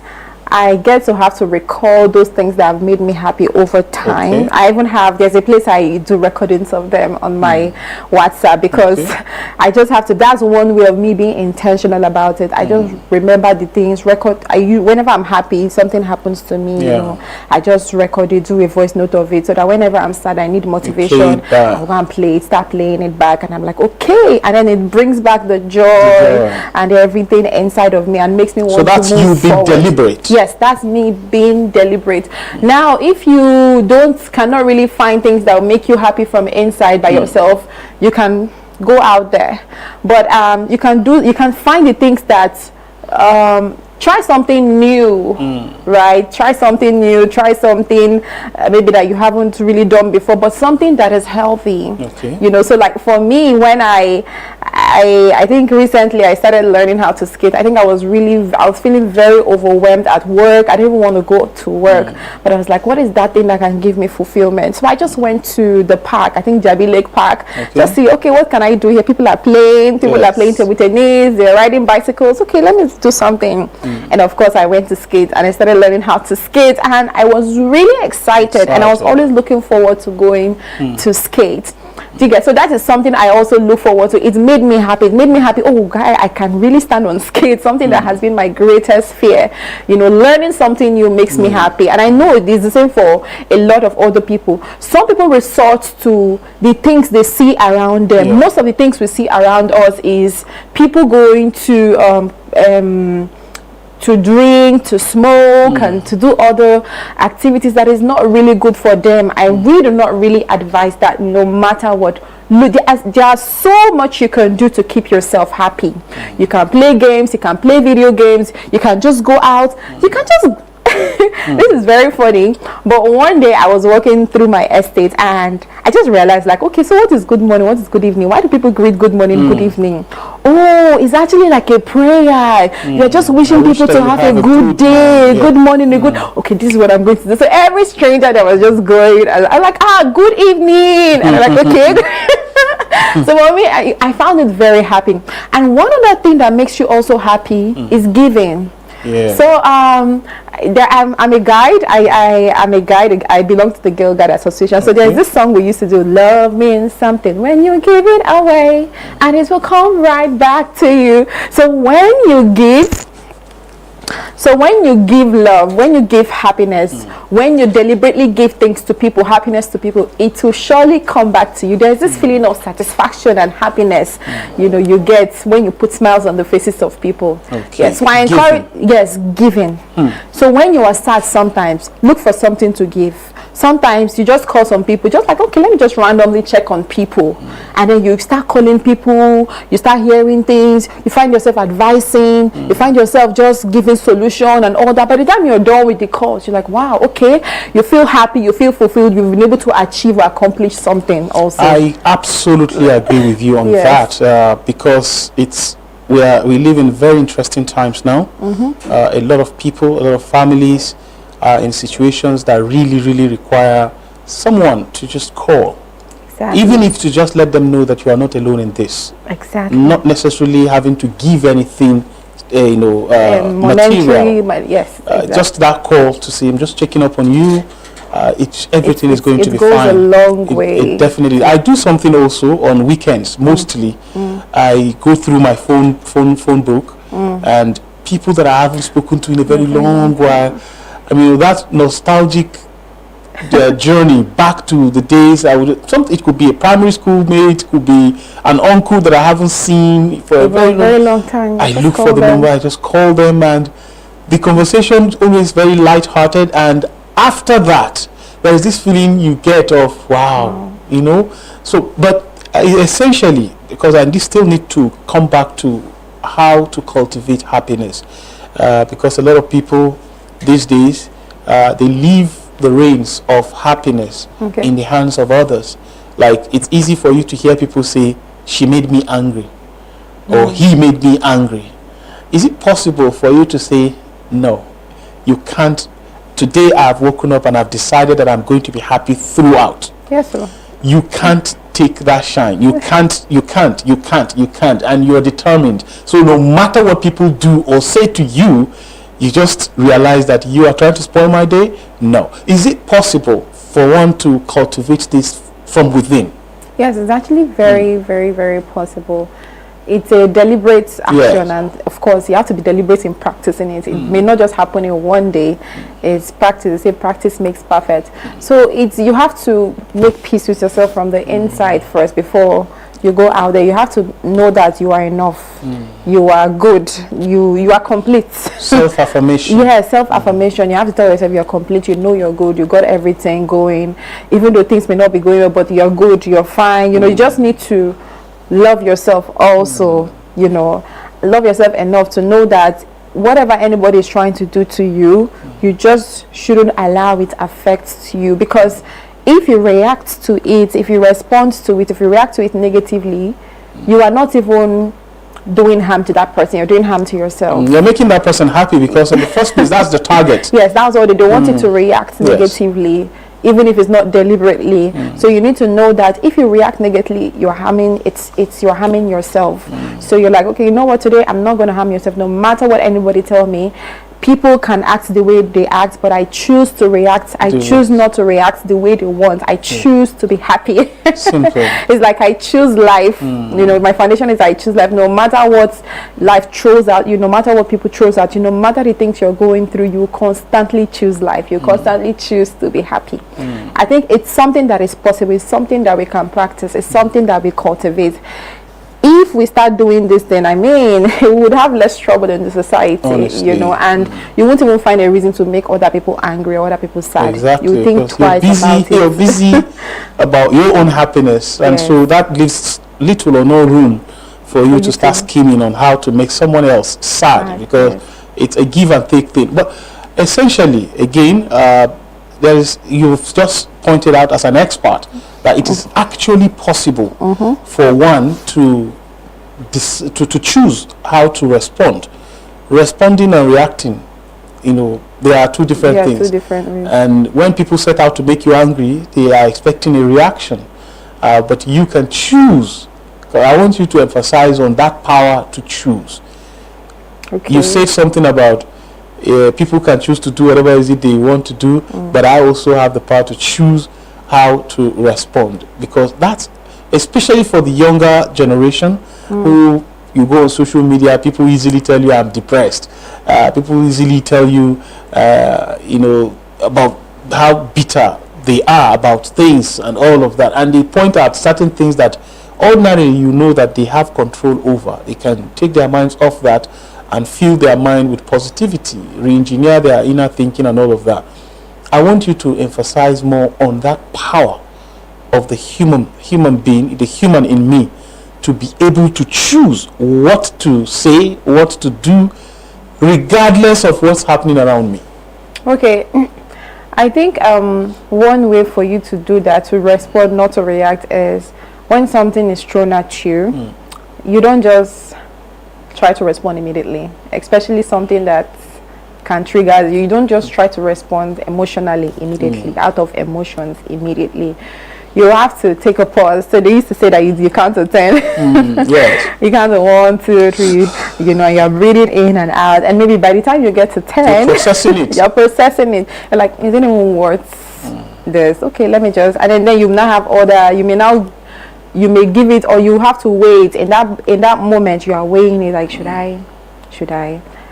I get to have to recall those things that have made me happy over time. I even there's a place I do recordings of them on my WhatsApp, because I just have to. That's one way of me being intentional about it. I just remember the things, whenever I'm happy, something happens to me, I just record it, do a voice note of it, so that whenever I'm sad, I need motivation, I'll go and play it, start playing it back, and I'm like, okay, and then it brings back the joy and everything inside of me, and makes me want to move forward. So that's you being deliberate. Yes, that's me being deliberate. Now, if you cannot really find things that will make you happy from inside by yourself, you can go out there, but you can find the things that try something new, right? Try something new, try something maybe that you haven't really done before, but something that is healthy. So like for me, when I think recently I started learning how to skate. I think I was feeling very overwhelmed at work. I didn't even want to go to work, but I was like, what is that thing that can give me fulfillment? So I just went to the park, I think Jabi Lake Park, just see, okay, what can I do here? People are playing table tennis, they're riding bicycles. Okay, let me do something. And of course I went to skate, and I started learning how to skate, and I was really excited, and I was always looking forward to going to skate. So that is something I also look forward to. It made me happy. Oh, guy, I can really stand on skate. Something that has been my greatest fear. Learning something new makes me happy. And I know it is the same for a lot of other people. Some people resort to the things they see around them. Most of the things we see around us is people going to drink, to smoke, and to do other activities that is not really good for them. I really do not really advise that, no matter what. There's so much you can do to keep yourself happy. You can play games, you can play video games, you can just go out, you can just this is very funny. But one day I was walking through my estate and I just realized, like, okay, so what is good morning? What is good evening? Why do people greet good morning, good evening? Oh, it's actually like a prayer. You're just wishing people to have a good day, good morning, a good. Okay, this is what I'm going to do. So every stranger that was just going, I'm like, good evening, and I'm like, okay. So for me, I found it very happy. And one other thing that makes you also happy is giving. Yeah. So I'm a guide. I'm a guide. I belong to the Girl Guide Association. So there's this song we used to do. Love means something when you give it away, and it will come right back to you. So when you give love, when you give happiness, when you deliberately give things to people, happiness to people, it will surely come back to you. There's this feeling of satisfaction and happiness, you get when you put smiles on the faces of people. Yes, so I encourage, giving. So when you are sad, sometimes look for something to give. Sometimes you just call some people, just like, okay, let me just randomly check on people. And then you start calling people, you start hearing things, you find yourself advising, you find yourself just giving solution and all that. By the time you're done with the calls, you're like, wow, okay, you feel happy, you feel fulfilled, you've been able to achieve or accomplish something also. I absolutely agree with you on that, because we live in very interesting times now. A lot of people, a lot of families are in situations that really require someone to just call. Exactly. Even if to just let them know that you are not alone in this. Exactly. Not necessarily having to give anything, material. Yes. Exactly. Just that call to say, I'm just checking up on you. Everything is going to be fine. It goes a long way. It definitely. I do something also on weekends. Mostly, I go through my phone book and people that I haven't spoken to in a very long while. I mean, that nostalgic journey back to the days it could be a primary school mate, could be an uncle that I haven't seen for a very long time. I look for the number, I just call them, and the conversation always very light-hearted. And after that, there is this feeling you get of wow. So, but essentially, because I still need to come back to how to cultivate happiness, because a lot of people these days, they leave the reins of happiness in the hands of others. Like, it's easy for you to hear people say, she made me angry, or he made me angry. Is it possible for you to say, no, you can't? Today I've woken up and I've decided that I'm going to be happy throughout. Yes, sir. You can't take that shine. You can't, and you're determined. So no matter what people do or say to you, you just realize that you are trying to spoil my day? No. Is it possible for one to cultivate this from within? Yes, it's actually very possible. It's a deliberate action, and of course you have to be deliberate in practicing it. It may not just happen in one day. It's practice. They say practice makes perfect. So you have to make peace with yourself from the inside first before you go out there. You have to know that you are enough. You are good. You are complete. Self-affirmation. Self-affirmation. You have to tell yourself you're complete. You know you're good. You got everything going. Even though things may not be going well, but you're good. You're fine. You just need to love yourself also. Love yourself enough to know that whatever anybody is trying to do to you, you just shouldn't allow it affect you, because if you react to it, if you respond to it, if you react to it negatively, you are not even doing harm to that person. You're doing harm to yourself. You're making that person happy, because in the first place, that's the target. Yes, that's what they don't want it to react negatively, even if it's not deliberately. So you need to know that if you react negatively, you're harming you're harming yourself. So you're like, okay, you know what, today I'm not going to harm yourself, no matter what anybody tell me. People can act the way they act, but I choose to react. I choose not to react the way they want. I choose to be happy. Simple. It's like I choose life. My foundation is I choose life. No matter what life throws at you, no matter what people throws at you, no matter the things you're going through, you constantly choose life. You constantly choose to be happy. I think it's something that is possible. It's something that we can practice. It's something that we cultivate. If we start doing this, then we would have less trouble in the society. Honestly. And you won't even find a reason to make other people angry or other people sad. Exactly. You think twice about it. You're busy about your own happiness, and so that leaves little or no room for you to start scheming on how to make someone else sad, because it's a give and take thing. But essentially, again, you've just pointed out as an expert that it is actually possible for one to choose how to respond. Responding and reacting, there are two different things. And when people set out to make you angry, they are expecting a reaction. But you can choose. I want you to emphasize on that power to choose. Okay. You said something about people can choose to do whatever it is they want to do, but I also have the power to choose how to respond, because that's especially for the younger generation who you go on social media, people easily tell you I'm depressed. People easily tell you, about how bitter they are about things and all of that, and they point out certain things that ordinarily that they have control over. They can take their minds off that and fill their mind with positivity, re-engineer their inner thinking and all of that. I want you to emphasize more on that power of the human being, the human in me, to be able to choose what to say, what to do, regardless of what's happening around me. Okay. I think one way for you to do that, to respond, not to react, is when something is thrown at you, you don't just try to respond immediately, especially something that can trigger you. You don't just try to respond emotionally immediately, out of emotions immediately. You have to take a pause. So they used to say that you count to 10. Yes. You count to 1, 2, 3. You're breathing in and out, and maybe by the time you get to 10, you're processing it. You're processing it. You're like, is it even worth this? Okay, let me just. And then you now have other. You may give it, or you have to wait. In that moment, you are weighing it. Like, should I?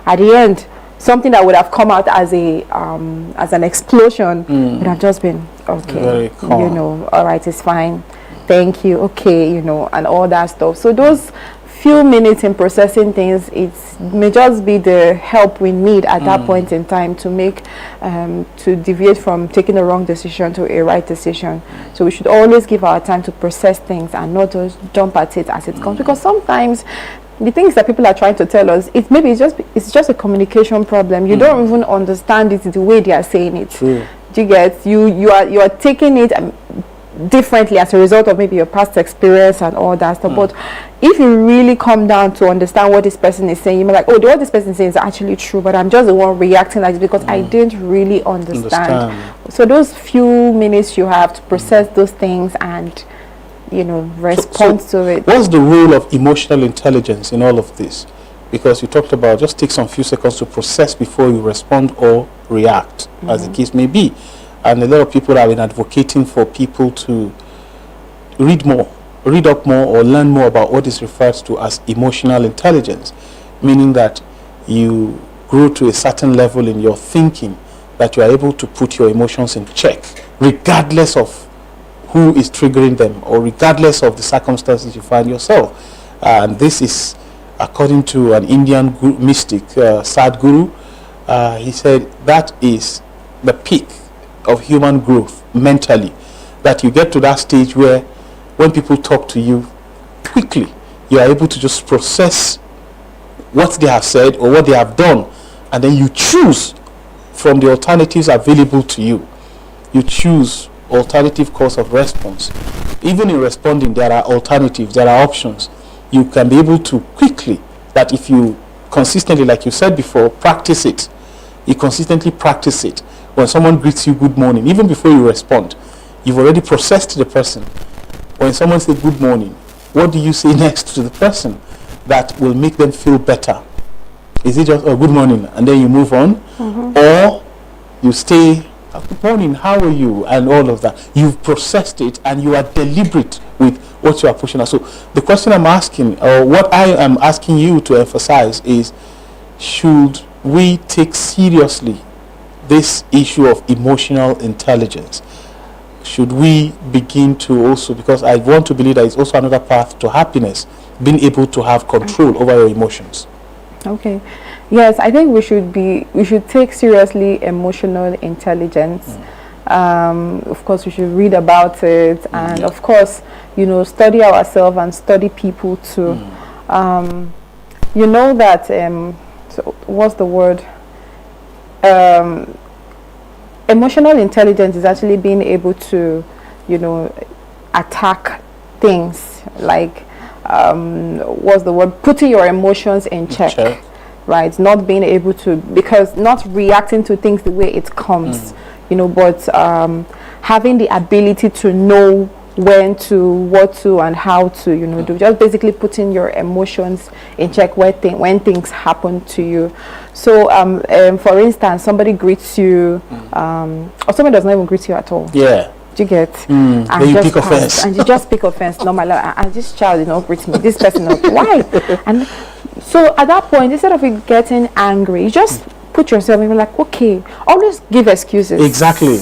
At the end, something that would have come out as an explosion would have just been okay. All right, it's fine. Thank you. Okay, and all that stuff. So those few minutes in processing things, it may just be the help we need at that point in time to make to deviate from taking the wrong decision to a right decision. So we should always give our time to process things and not just jump at it as it comes, because sometimes the things that people are trying to tell us, it's just a communication problem. You don't even understand it the way they are saying it. True. Do you get? You are taking it differently as a result of maybe your past experience and all that stuff. But if you really come down to understand what this person is saying, you may like, what this person is saying is actually true, but I'm just the one reacting like this because I didn't really understand. So those few minutes you have to process those things and respond to it. What's the role of emotional intelligence in all of this? Because you talked about just take some few seconds to process before you respond or react, as the case may be. And a lot of people have been advocating for people to read up more or learn more about what is referred to as emotional intelligence, meaning that you grow to a certain level in your thinking that you are able to put your emotions in check, regardless of who is triggering them or regardless of the circumstances you find yourself. And this is according to an Indian mystic, Sadhguru. He said that is the peak of human growth mentally, that you get to that stage where when people talk to you quickly, you are able to just process what they have said or what they have done, and then you choose from the alternatives available to you. You choose alternative course of response. Even in responding, there are alternatives, there are options. You can be able to quickly, that if you consistently, like you said before, practice it. You consistently practice it. When someone greets you good morning, even before you respond, you've already processed the person. When someone says good morning, what do you say next to the person that will make them feel better? Is it just good morning and then you move on? Or you stay, good morning, how are you? And all of that. You've processed it and you are deliberate with what you are pushing out. So the question I'm asking, or what I am asking you to emphasize is, should we take seriously this issue of emotional intelligence? Should we begin to also, because I want to believe that it's also another path to happiness, being able to have control over your emotions. Okay. Yes, I think we should take seriously emotional intelligence. Of course, we should read about it, and of course, study ourselves and study people too. That so what's the word? emotional intelligence is actually being able to, you know, attack things like what's the word, putting your emotions in check. Right, not being able to, because not reacting to things the way it comes, you know, but having the ability to know when to, what to, and how to, you know, do, just basically putting your emotions in check when things happen to you. So for instance, somebody greets you, or somebody does not even greet you at all. Yeah. Do you get? And you pick offense. And you just pick offense. Normally, and this child, you know, greets me. This person, why? And so at that point, instead of you getting angry, you just put yourself in, like, okay, always give excuses. Exactly.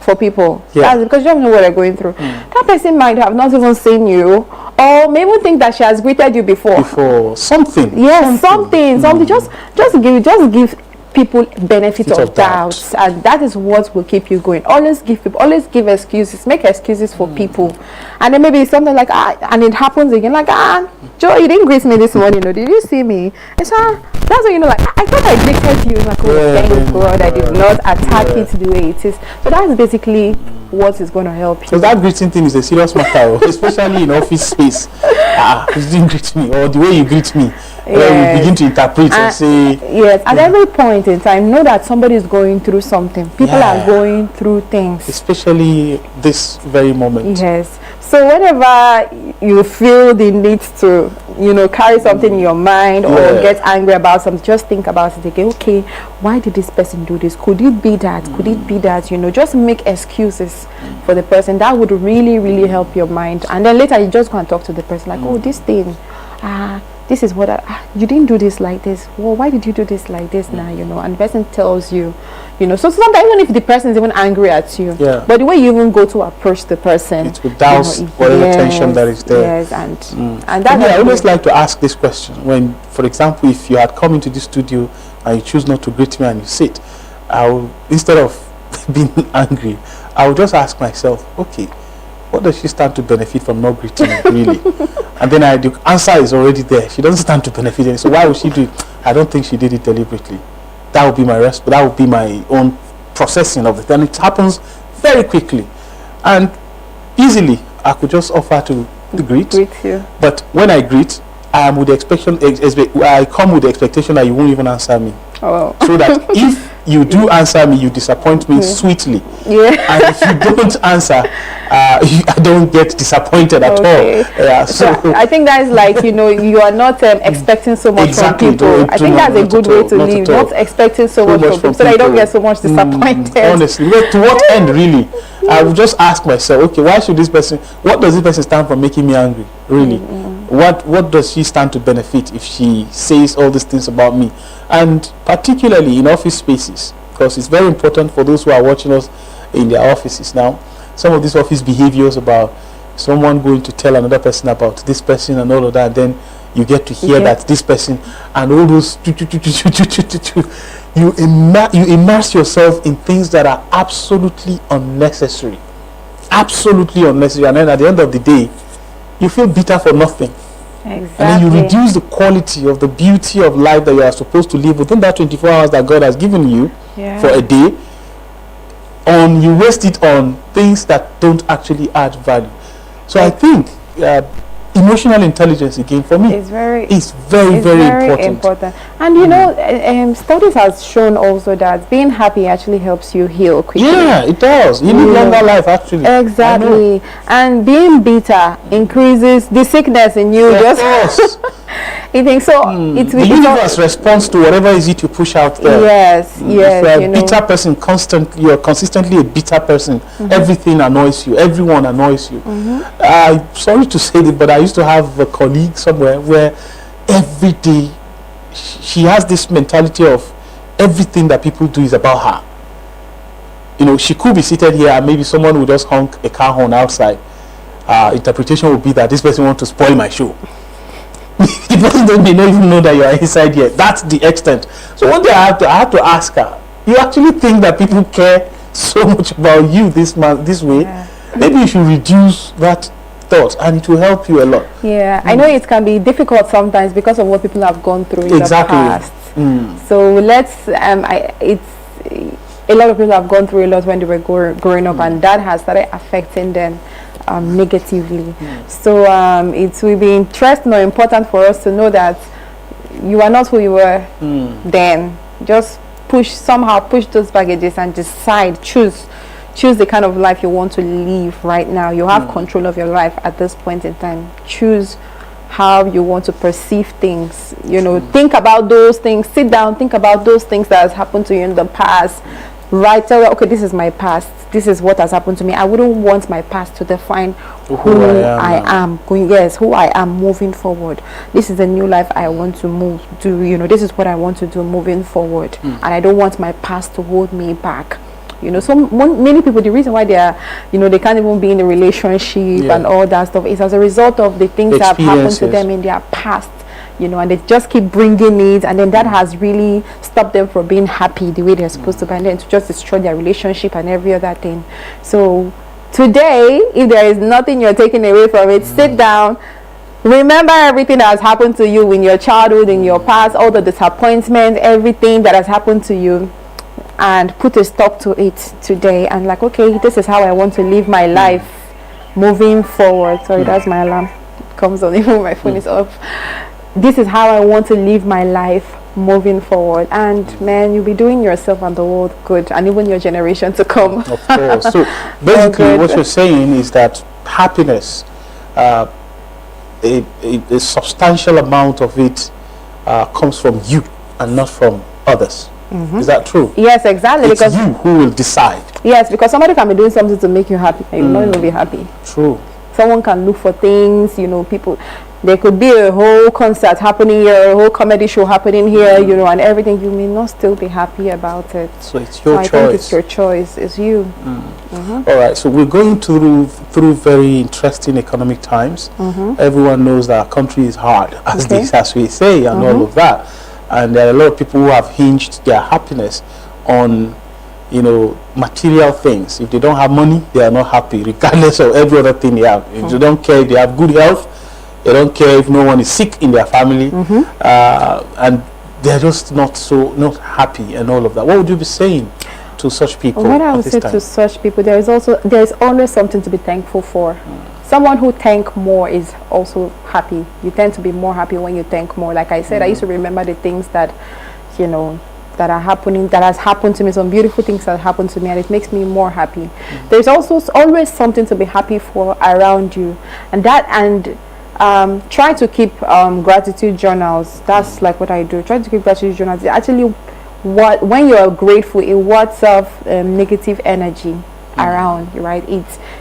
For people. Yeah. That's because you don't know what they're going through. That person might have not even seen you, or maybe think that she has greeted you before. Something. Yes, something. Just give people benefit of doubt, and that is what will keep you going. Always give excuses, make excuses for people, and then maybe something like and it happens again, like Joe, you didn't greet me this morning, or did you see me? It's that's when you know, like, I thought I greeted you, like, oh, thank God I did not attack it the way it is. So that's basically what is going to help you. So that greeting thing is a serious matter, especially in office space. You didn't greet me, or the way you greet me. Where we begin to interpret and say, yes, at every point in time, know that somebody is going through something. People are going through things, especially this very moment. Yes. So whenever you feel the need to, you know, carry something in your mind or get angry about something, just think about it again. Okay, why did this person do this? Could it be that? Could it be that? You know, just make excuses for the person. That would really, really help your mind. And then later you just go and talk to the person, like, oh, this thing, this is what you didn't do this like this. Well, why did you do this like this now? You know, and the person tells you, you know. So sometimes even if the person is even angry at you, but the way you even go to approach the person, it will douse whatever tension that is there. Yes, and that. I always like to ask this question when, for example, if you had come into the studio and you choose not to greet me and you sit, I will, instead of being angry, I will just ask myself, okay, what does she stand to benefit from not greeting me, really? And then the answer is already there. She doesn't stand to benefit any. So why would she do it? I don't think she did it deliberately. That would be my that would be my own processing of it. And it happens very quickly. And easily, I could just offer to greet you. But when I greet, I am with the I come with the expectation that you won't even answer me. Oh. So that if you do answer me, you disappoint me sweetly. And if you don't answer, I don't get disappointed at all. So I think that is like, you know, you are not expecting so much from people. I think that's a good way to live. Not expecting so much from people, so that you don't get so much disappointed. Honestly, to what end, really? I would just ask myself, okay, why should this person? What does this person stand for making me angry? Really? What does she stand to benefit if she says all these things about me? And particularly in office spaces, because it's very important for those who are watching us in their offices now. Some of these office behaviors about someone going to tell another person about this person and all of that, then you get to hear that this person and all those you immerse yourself in things that are absolutely unnecessary, and then at the end of the day you feel bitter for nothing. Exactly. And then you reduce the quality of the beauty of life that you are supposed to live within that 24 hours that God has given you for a day. You waste it on things that don't actually add value. So I think emotional intelligence, again, for me, is very important. And you know, studies has shown also that being happy actually helps you heal quickly. Yeah, it does. You live longer life, actually. Exactly. And being bitter increases the sickness in you. Of course. You think so? The universe responds to whatever is it you push out there. Yes, If you're a bitter person, you're consistently a bitter person. Everything annoys you. Everyone annoys you. I'm sorry to say it, but I used to have a colleague somewhere where every day she has this mentality of everything that people do is about her. You know, she could be seated here and maybe someone would just honk a car horn outside. Interpretation would be that this person wants to spoil my show. The person don't even know that you are inside here. That's the extent. So one day I had to ask her, you actually think that people care so much about you this way? Maybe you should reduce that thought and it will help you a lot. I know it can be difficult sometimes because of what people have gone through in the past. So let's a lot of people have gone through a lot when they were growing up, and that has started affecting them negatively. So it will be interesting or important for us to know that you are not who you were then. Just push those baggages and decide, choose the kind of life you want to live right now. You have control of your life at this point in time. Choose how you want to perceive things. Think about those things. Sit down, think about those things that has happened to you in the past. Right, tell them, okay, this is my past. This is what has happened to me. I wouldn't want my past to define who I am. Who I am moving forward. This is a new life I want to this is what I want to do moving forward. And I don't want my past to hold me back. Many people, the reason why they are, they can't even be in a relationship and all that stuff is as a result of the things that have happened to them in their past. And they just keep bringing it, and then that has really stopped them from being happy the way they're supposed to be, and then to just destroy their relationship and every other thing. So today, if there is nothing you're taking away from it, sit down, remember everything that has happened to you in your childhood, in your past, all the disappointments, everything that has happened to you, and put a stop to it today, and like, okay, this is how I want to live my life moving forward. Sorry, that's my alarm. It comes on even when my phone is off. This is how I want to live my life moving forward, and man, you'll be doing yourself and the world good, and even your generation to come. Of course. So basically what you're saying is that happiness, a substantial amount of it comes from you and not from others. Is that true? Yes, exactly. It's because you who will decide. Yes, because somebody can be doing something to make you happy and you'll not even be happy. True. Someone can look for things, people. There could be a whole concert happening here, a whole comedy show happening here, and everything. You may not still be happy about it. So it's your choice. I think it's your choice. It's you. All right. So we're going through very interesting economic times. Everyone knows that our country is hard, as we say, and all of that. And there are a lot of people who have hinged their happiness on, material things. If they don't have money, they are not happy, regardless of every other thing they have. If they don't care if they have good health, they don't care if no one is sick in their family, and they're just not happy and all of that. What would you be saying to such people? What I would say to such people, there is always something to be thankful for. Someone who thank more is also happy. You tend to be more happy when you thank more. Like I said, I used to remember the things that, that are happening, that has happened to me, some beautiful things that happened to me, and it makes me more happy. There's also always something to be happy for around you, and try to keep gratitude journals. That's like what I do. Try to keep gratitude journals. Actually, when you are grateful, it wards off negative energy around, right?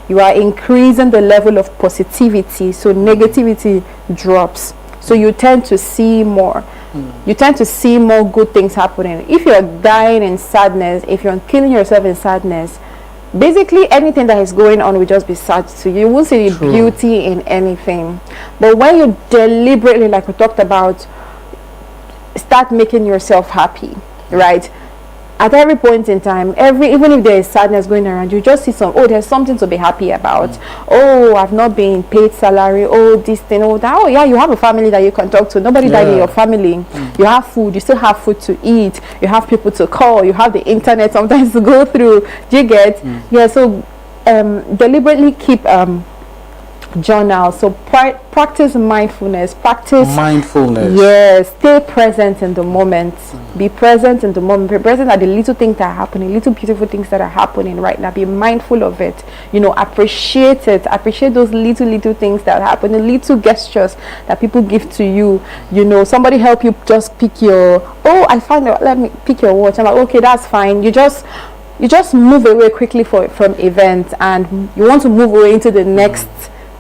You are increasing the level of positivity, so negativity drops. So you tend to see more. You tend to see more good things happening. If you're dying in sadness, if you're killing yourself in sadness, basically anything that is going on will just be sad to you. You won't see the beauty in anything. But when you deliberately, like we talked about, start making yourself happy, right? At every point in time, even if there is sadness going around, you just see there's something to be happy about. Oh, I've not been paid salary. Oh, this thing, oh that. Oh yeah, you have a family that you can talk to. Nobody died in your family. You have food. You still have food to eat. You have people to call. You have the internet sometimes to go through. Do you get? Yeah. So deliberately keep journal. So practice mindfulness. Yes, stay present in the moment. Be present in the moment. Be present at the little things that are happening, little beautiful things that are happening right now. Be mindful of it. Appreciate it. Appreciate those little things that happen, the little gestures that people give to you. Somebody help you just pick your, let me pick your watch. I'm like, okay, that's fine. You just move away quickly from events, and you want to move away into the next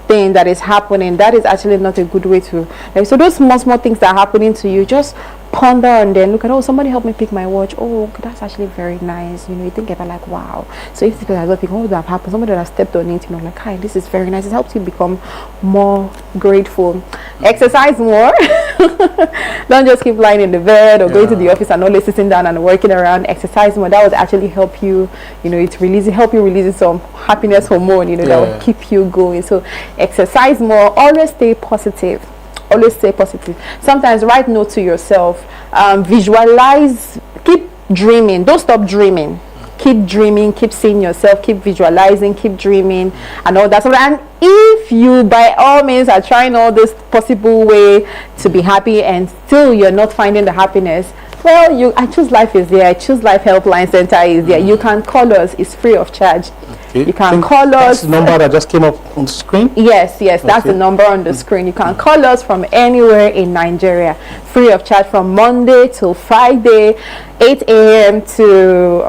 thing that is happening. That is actually not a good way to, so those small things that are happening to you, just ponder and then look at, somebody helped me pick my watch. That's actually very nice. You think about like, wow. So if people are not picking, what would have happened? Somebody that has stepped on it, like, hi, this is very nice. It helps you become more grateful. Exercise more. Don't just keep lying in the bed or going to the office and always sitting down and working around. Exercise more. That would actually help you, help you release some happiness hormone, that will keep you going. So exercise more. Always stay positive. Sometimes write note to yourself, visualize, keep dreaming. Don't stop dreaming. Keep dreaming, keep seeing yourself, keep visualizing, keep dreaming, and all that. And if you by all means are trying all this possible way to be happy and still you're not finding the happiness, well, I Choose Life is there. I Choose Life Helpline Center is there. You can call us. It's free of charge. Okay. You can call us. That's the number that just came up on the screen? Yes, that's the number on the screen. You can call us from anywhere in Nigeria, free of charge, from Monday till Friday, 8 a.m. to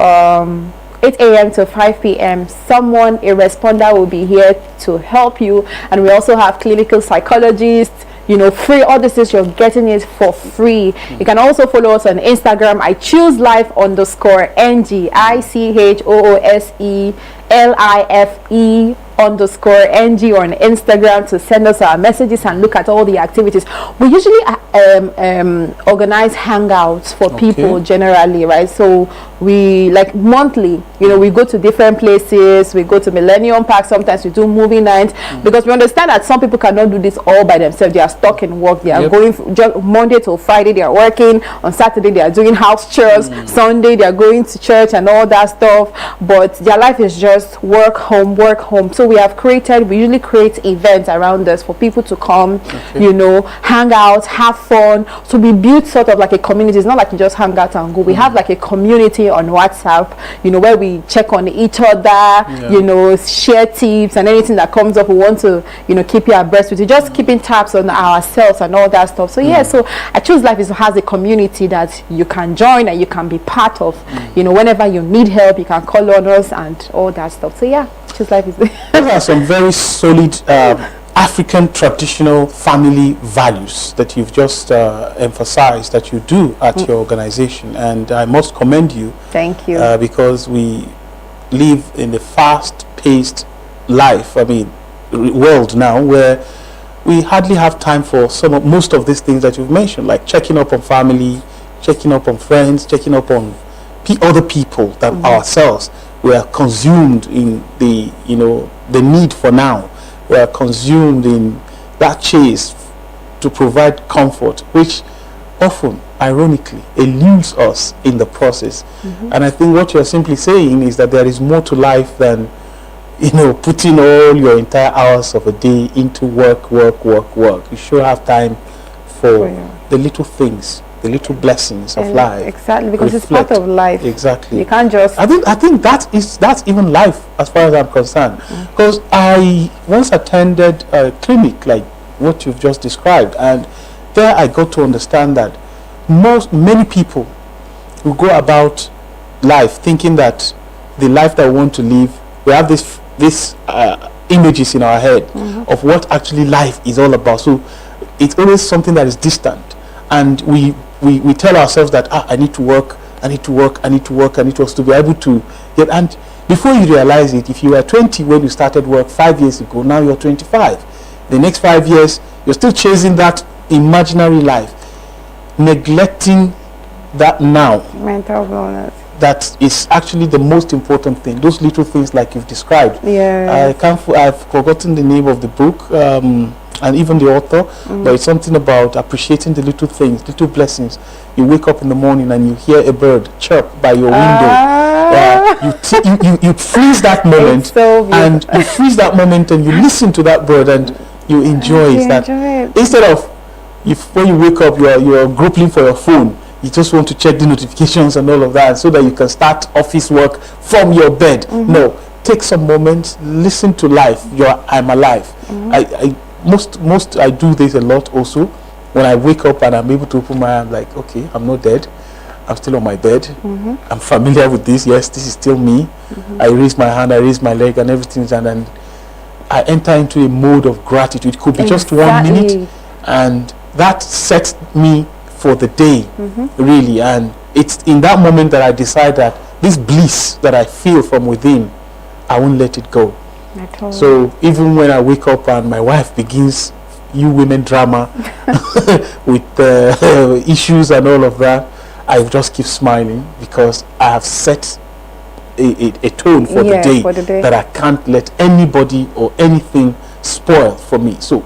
8 a.m. to 5 p.m. a responder will be here to help you. And we also have clinical psychologists, free. All this is, you're getting it for free. You can also follow us on Instagram. I Choose Life _NG, ICHOOSELIFE_NG on Instagram to send us our messages and look at all the activities. We usually organize hangouts for people generally, right? So we like monthly, we go to different places. We go to Millennium Park. Sometimes we do movie nights because we understand that some people cannot do this all by themselves. They are stuck in work. They are going just Monday to Friday. They are working. On Saturday they are doing house chores. Sunday they are going to church and all that stuff. But their life is just work, home, work, home. So we usually create events around us for people to come, hang out, have fun. So we build sort of like a community. It's not like you just hang out and go. We have like a community on WhatsApp, where we check on each other, share tips and anything that comes up. We want to, keep you abreast with. Just keeping tabs on ourselves and all that stuff. So so I Choose Life has a community that you can join and you can be part of. Whenever you need help, you can call on us and all that stuff. So Choose Life is there are some very solid African traditional family values that you've just emphasized that you do at your organization, and I must commend you. Thank you. Because we live in a fast-paced world now where we hardly have time for most of these things that you've mentioned, like checking up on family, checking up on friends, checking up on other people that ourselves. We are consumed in the need for now. We are consumed in that chase to provide comfort, which often, ironically, eludes us in the process. And I think what you're simply saying is that there is more to life than putting all your entire hours of a day into work. You should have time for the little things, the little blessings of life. Exactly, because it's part of life. Exactly. You can't just... I think that's even life as far as I'm concerned. Because I once attended a clinic like what you've just described, and there I got to understand that many people who go about life thinking that the life that we want to live, we have this images in our head of what actually life is all about. So it's always something that is distant, and we tell ourselves that I need to work to be able to get. And before you realize it, if you were 20 when you started work 5 years ago, now you're 25. The next 5 years you're still chasing that imaginary life, neglecting that now. Mental wellness. That is actually the most important thing. Those little things like you've described. Yeah. I've forgotten the name of the book and even the author, but it's something about appreciating the little things, little blessings. You wake up in the morning and you hear a bird chirp by your window. You freeze that moment, and you freeze that moment, and you listen to that bird and you enjoy it. Instead of when you wake up, you're groping for your phone. You just want to check the notifications and all of that so that you can start office work from your bed. No, take some moments, listen to life. I'm alive. I do this a lot also. When I wake up and I'm able to open my eye, I'm like, okay, I'm not dead. I'm still on my bed. I'm familiar with this. Yes, this is still me. I raise my hand, I raise my leg, and everything's done. And I enter into a mode of gratitude. It could be just 1 minute, and that sets me for the day, really. And it's in that moment that I decide that this bliss that I feel from within, I won't let it go. So even when I wake up and my wife begins women drama with issues and all of that, I just keep smiling because I have set a tone for the day that I can't let anybody or anything spoil for me. So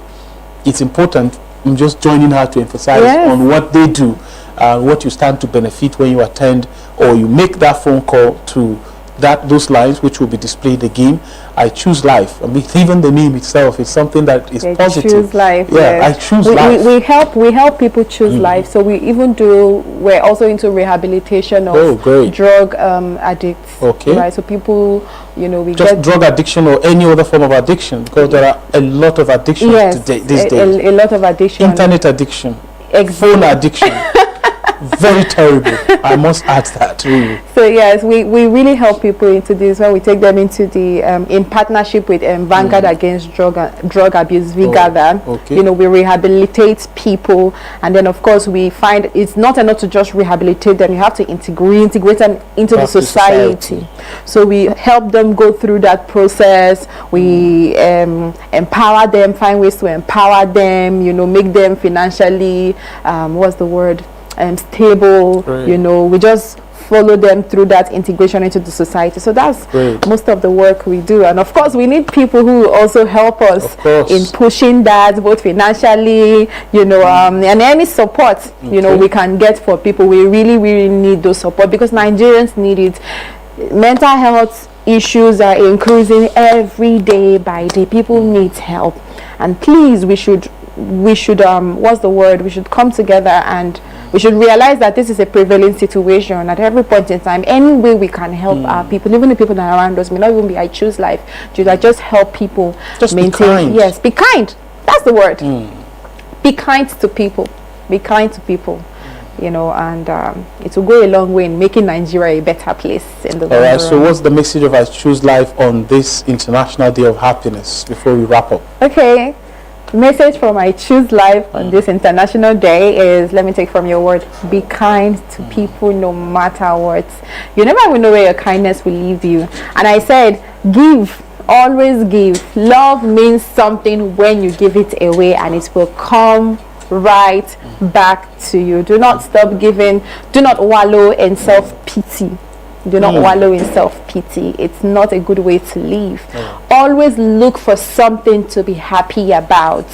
it's important. I'm just joining her to emphasize on what they do, what you stand to benefit when you attend or you make that phone call to those lines, which will be displayed again. I choose life. I mean, even the name itself is something that is positive. Choose life. Yeah, yes. I choose life. We help people choose life. So we're also into rehabilitation of drug addicts. Okay. Right. So people, we just get drug addiction or any other form of addiction, because there are a lot of addictions today, these days. A lot of addiction. Internet addiction, Phone addiction. Very terrible. I must add that. Really. So yes, we really help people into this when we take them into the in partnership with Vanguard Against Drug Abuse, VGATHER. Okay. We rehabilitate people, and then of course we find it's not enough to just rehabilitate them. You have to integrate them into the society. So we help them go through that process. We empower them, find ways to empower them. Make them financially stable. We just follow them through that integration into the society. So that's most of the work we do. And of course we need people who also help us in pushing that, both financially, and any support we can get for people. We really need those support, because Nigerians need it. Mental health issues are increasing every day by day. People need help, and please, we should we should come together, and we should realize that this is a prevailing situation at every point in time. Any way we can help our people, even the people that are around us, may not even be I choose life, just help people. Just maintain. Be kind. Yes, be kind. That's the word. Be kind to people. Be kind to people. And it will go a long way in making Nigeria a better place in the world. All right, so what's the message of I Choose Life on this International Day of Happiness before we wrap up? Okay, the message from I Choose Life on this International Day is, let me take from your word, be kind to people no matter what. You never will know where your kindness will lead you. And I said, give. Always give. Love means something when you give it away, and it will come right back to you. Do not stop giving. Do not wallow in self-pity. Do not wallow in self-pity. It's not a good way to live. Always look for something to be happy about.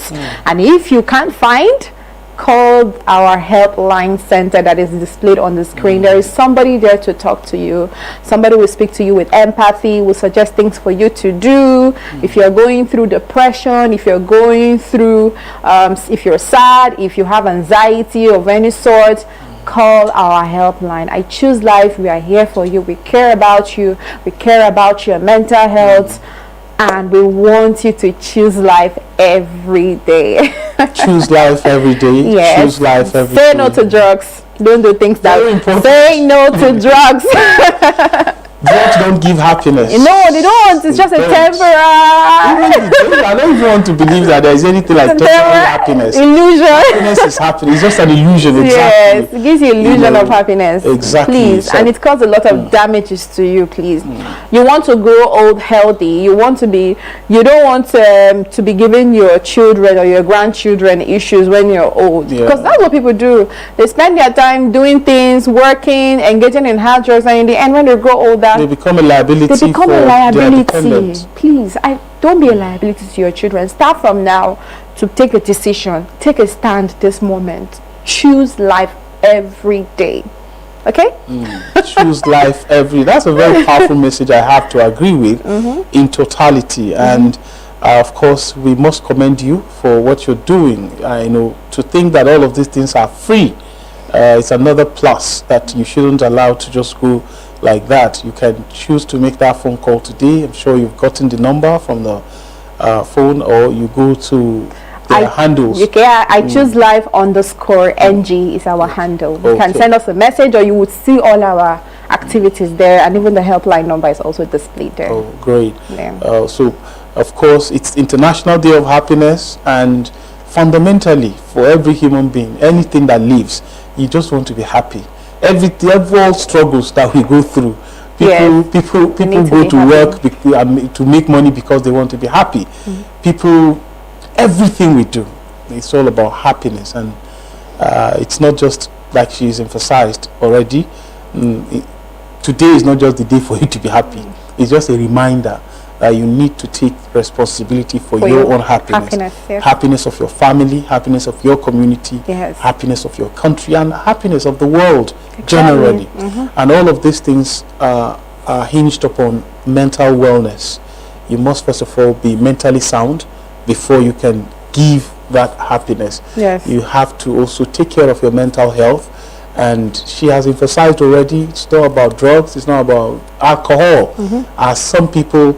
And if you can't find, call our helpline center that is displayed on the screen. There is somebody there to talk to you. Somebody will speak to you with empathy, will suggest things for you to do. If you're going through depression, if you're going through if you're sad, if you have anxiety of any sort, call our helpline. I Choose Life. We are here for you. We care about you. We care about your mental health, and we want you to choose life every day. Choose life every day. Yes. Choose life every day. Say no to drugs. Don't do things that say no to drugs. Drugs don't give happiness. No, they don't. It's just a temporary. I don't even want to believe that there is anything like temporary happiness. Illusion. Happiness is happiness. It's just an illusion. Exactly. Yes, it gives you illusion of happiness. Exactly. Please, and it causes a lot of damages to you. Please, you want to grow old healthy. You want to be. You don't want to be giving your children or your grandchildren issues when you're old. Because that's what people do. They spend their time doing things, working, engaging in hard drugs, and in the end, when they grow older, they become a liability. They become a liability. Please, don't be a liability to your children. Start from now to take a decision. Take a stand this moment. Choose life every day. Okay? Choose life every day. That's a very powerful message I have to agree with in totality. And of course, we must commend you for what you're doing. I know, to think that all of these things are free, it's another plus that you shouldn't allow to just go like that. You can choose to make that phone call today. I'm sure you've gotten the number from the phone, or you go to their handles. I Choose Life _NG is our handle. You can send us a message, or you would see all our activities there, and even the helpline number is also displayed there. Oh, great. Yeah. So, of course, it's International Day of Happiness, and fundamentally, for every human being, anything that lives, you just want to be happy. All struggles that we go through, people go to work to make money because they want to be happy. People, everything we do, it's all about happiness, and it's not just like she's emphasized already. Today is not just the day for you to be happy. It's just a reminder that you need to take responsibility for your own happiness. Yes. Happiness of your family, happiness of your community, Yes. happiness of your country, and happiness of the world generally. And all of these things are hinged upon mental wellness. You must first of all be mentally sound before you can give that happiness. Yes. You have to also take care of your mental health. And she has emphasized already, it's not about drugs, it's not about alcohol, as some people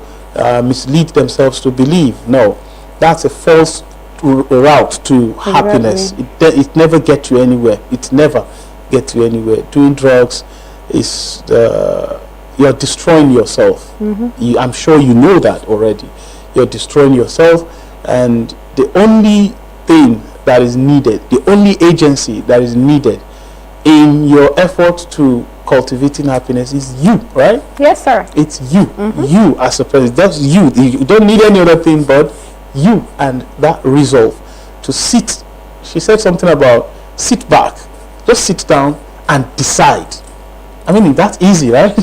mislead themselves to believe. No, that's a false route to happiness. It never gets you anywhere. It never gets you anywhere. Doing drugs is you're destroying yourself. I'm sure you know that already. You're destroying yourself, and the only thing that is needed, the only agency that is needed in your effort to cultivating happiness is you, right? Yes, sir. It's you. You as a person. That's you. You don't need any other thing but you, and that resolve to sit. She said something about sit back. Just sit down and decide. I mean, that's easy, right?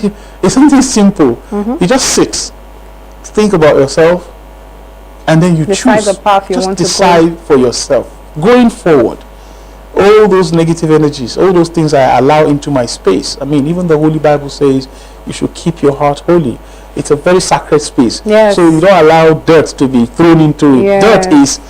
It's something simple. You just sit, think about yourself, and then you Decide choose. the path you just want to go. decide for yourself. Going forward, all those negative energies, all those things I allow into my space. I mean, even the Holy Bible says you should keep your heart holy. It's a very sacred space. Yes. So you don't allow dirt to be thrown into it. Yes. Dirt is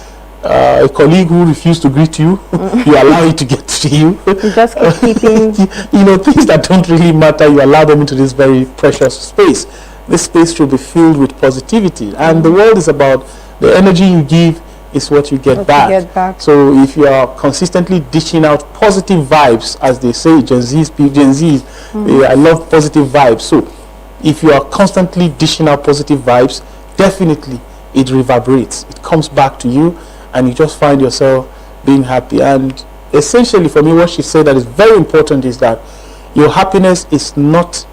a colleague who refused to greet you. You allow it to get to you. You just keep keeping. You know, things that don't really matter, you allow them into this very precious space. This space should be filled with positivity. And the world is about the energy you give is what you get back. So if you are consistently dishing out positive vibes, as they say, Gen Zs, I love positive vibes. So if you are constantly dishing out positive vibes, definitely it reverberates. It comes back to you, and you just find yourself being happy. And essentially for me, what she said that is very important is that your happiness is not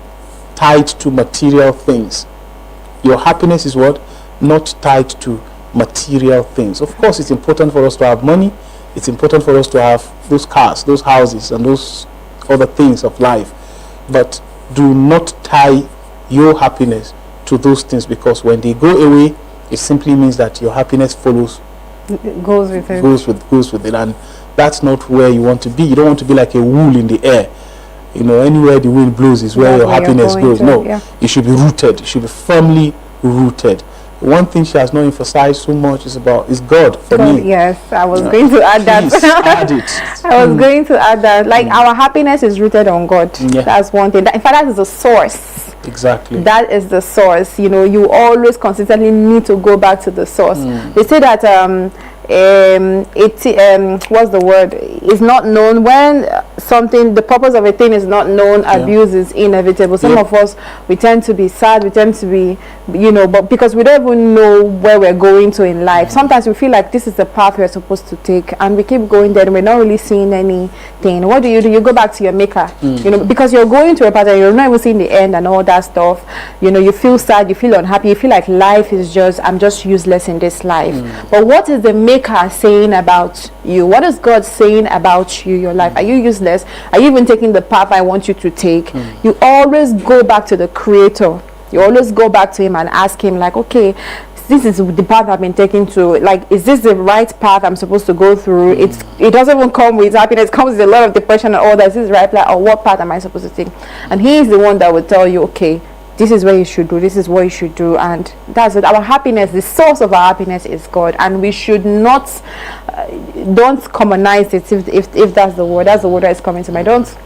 tied to material things. Your happiness is what? Not tied to material things. Of course, it's important for us to have money. It's important for us to have those cars, those houses, and those other things of life. But do not tie your happiness to those things, because when they go away, it simply means that your happiness follows, Goes with it. goes with it, and that's not where you want to be. You don't want to be like a wool in the air. You know, anywhere the wind blows is where That's your where you're happiness going goes. to, No, yeah. you should be rooted. You should be firmly rooted. One thing she has not emphasized so much is God for me. Yes, I was going to add that. Please add it. I was going to add that. Like, our happiness is rooted on God. Yeah. That's one thing. In fact, that is the source. Exactly. That is the source. You know, you always consistently need to go back to the source. They say that what's the word, is not known when something, the purpose of a thing is not known. Abuse is inevitable. Some of us, we tend to be sad, we tend to be, you know, but because we don't even know where we're going to in life. Sometimes we feel like this is the path we're supposed to take, and we keep going there and we're not really seeing anything. What do? You go back to your maker, you know, because you're going to a path and you're not even seeing the end and all that stuff. You know, you feel sad, you feel unhappy, you feel like life is just, I'm just useless in this life. But what is the maker saying about you? What is God saying about you, your life? Are you useless? Are you even taking the path I want you to take? You always go back to the Creator. You always go back to Him and ask Him, like, okay, this is the path I've been taking to, like, is this the right path I'm supposed to go through? It doesn't even come with happiness, it comes with a lot of depression and all that. Is this the right path, or what path am I supposed to take? And He is the one that will tell you, okay, this is what you should do, this is what you should do. And that's it. Our happiness, the source of our happiness is God, and we should not don't commonize it, if that's the word that is coming to mind. Don't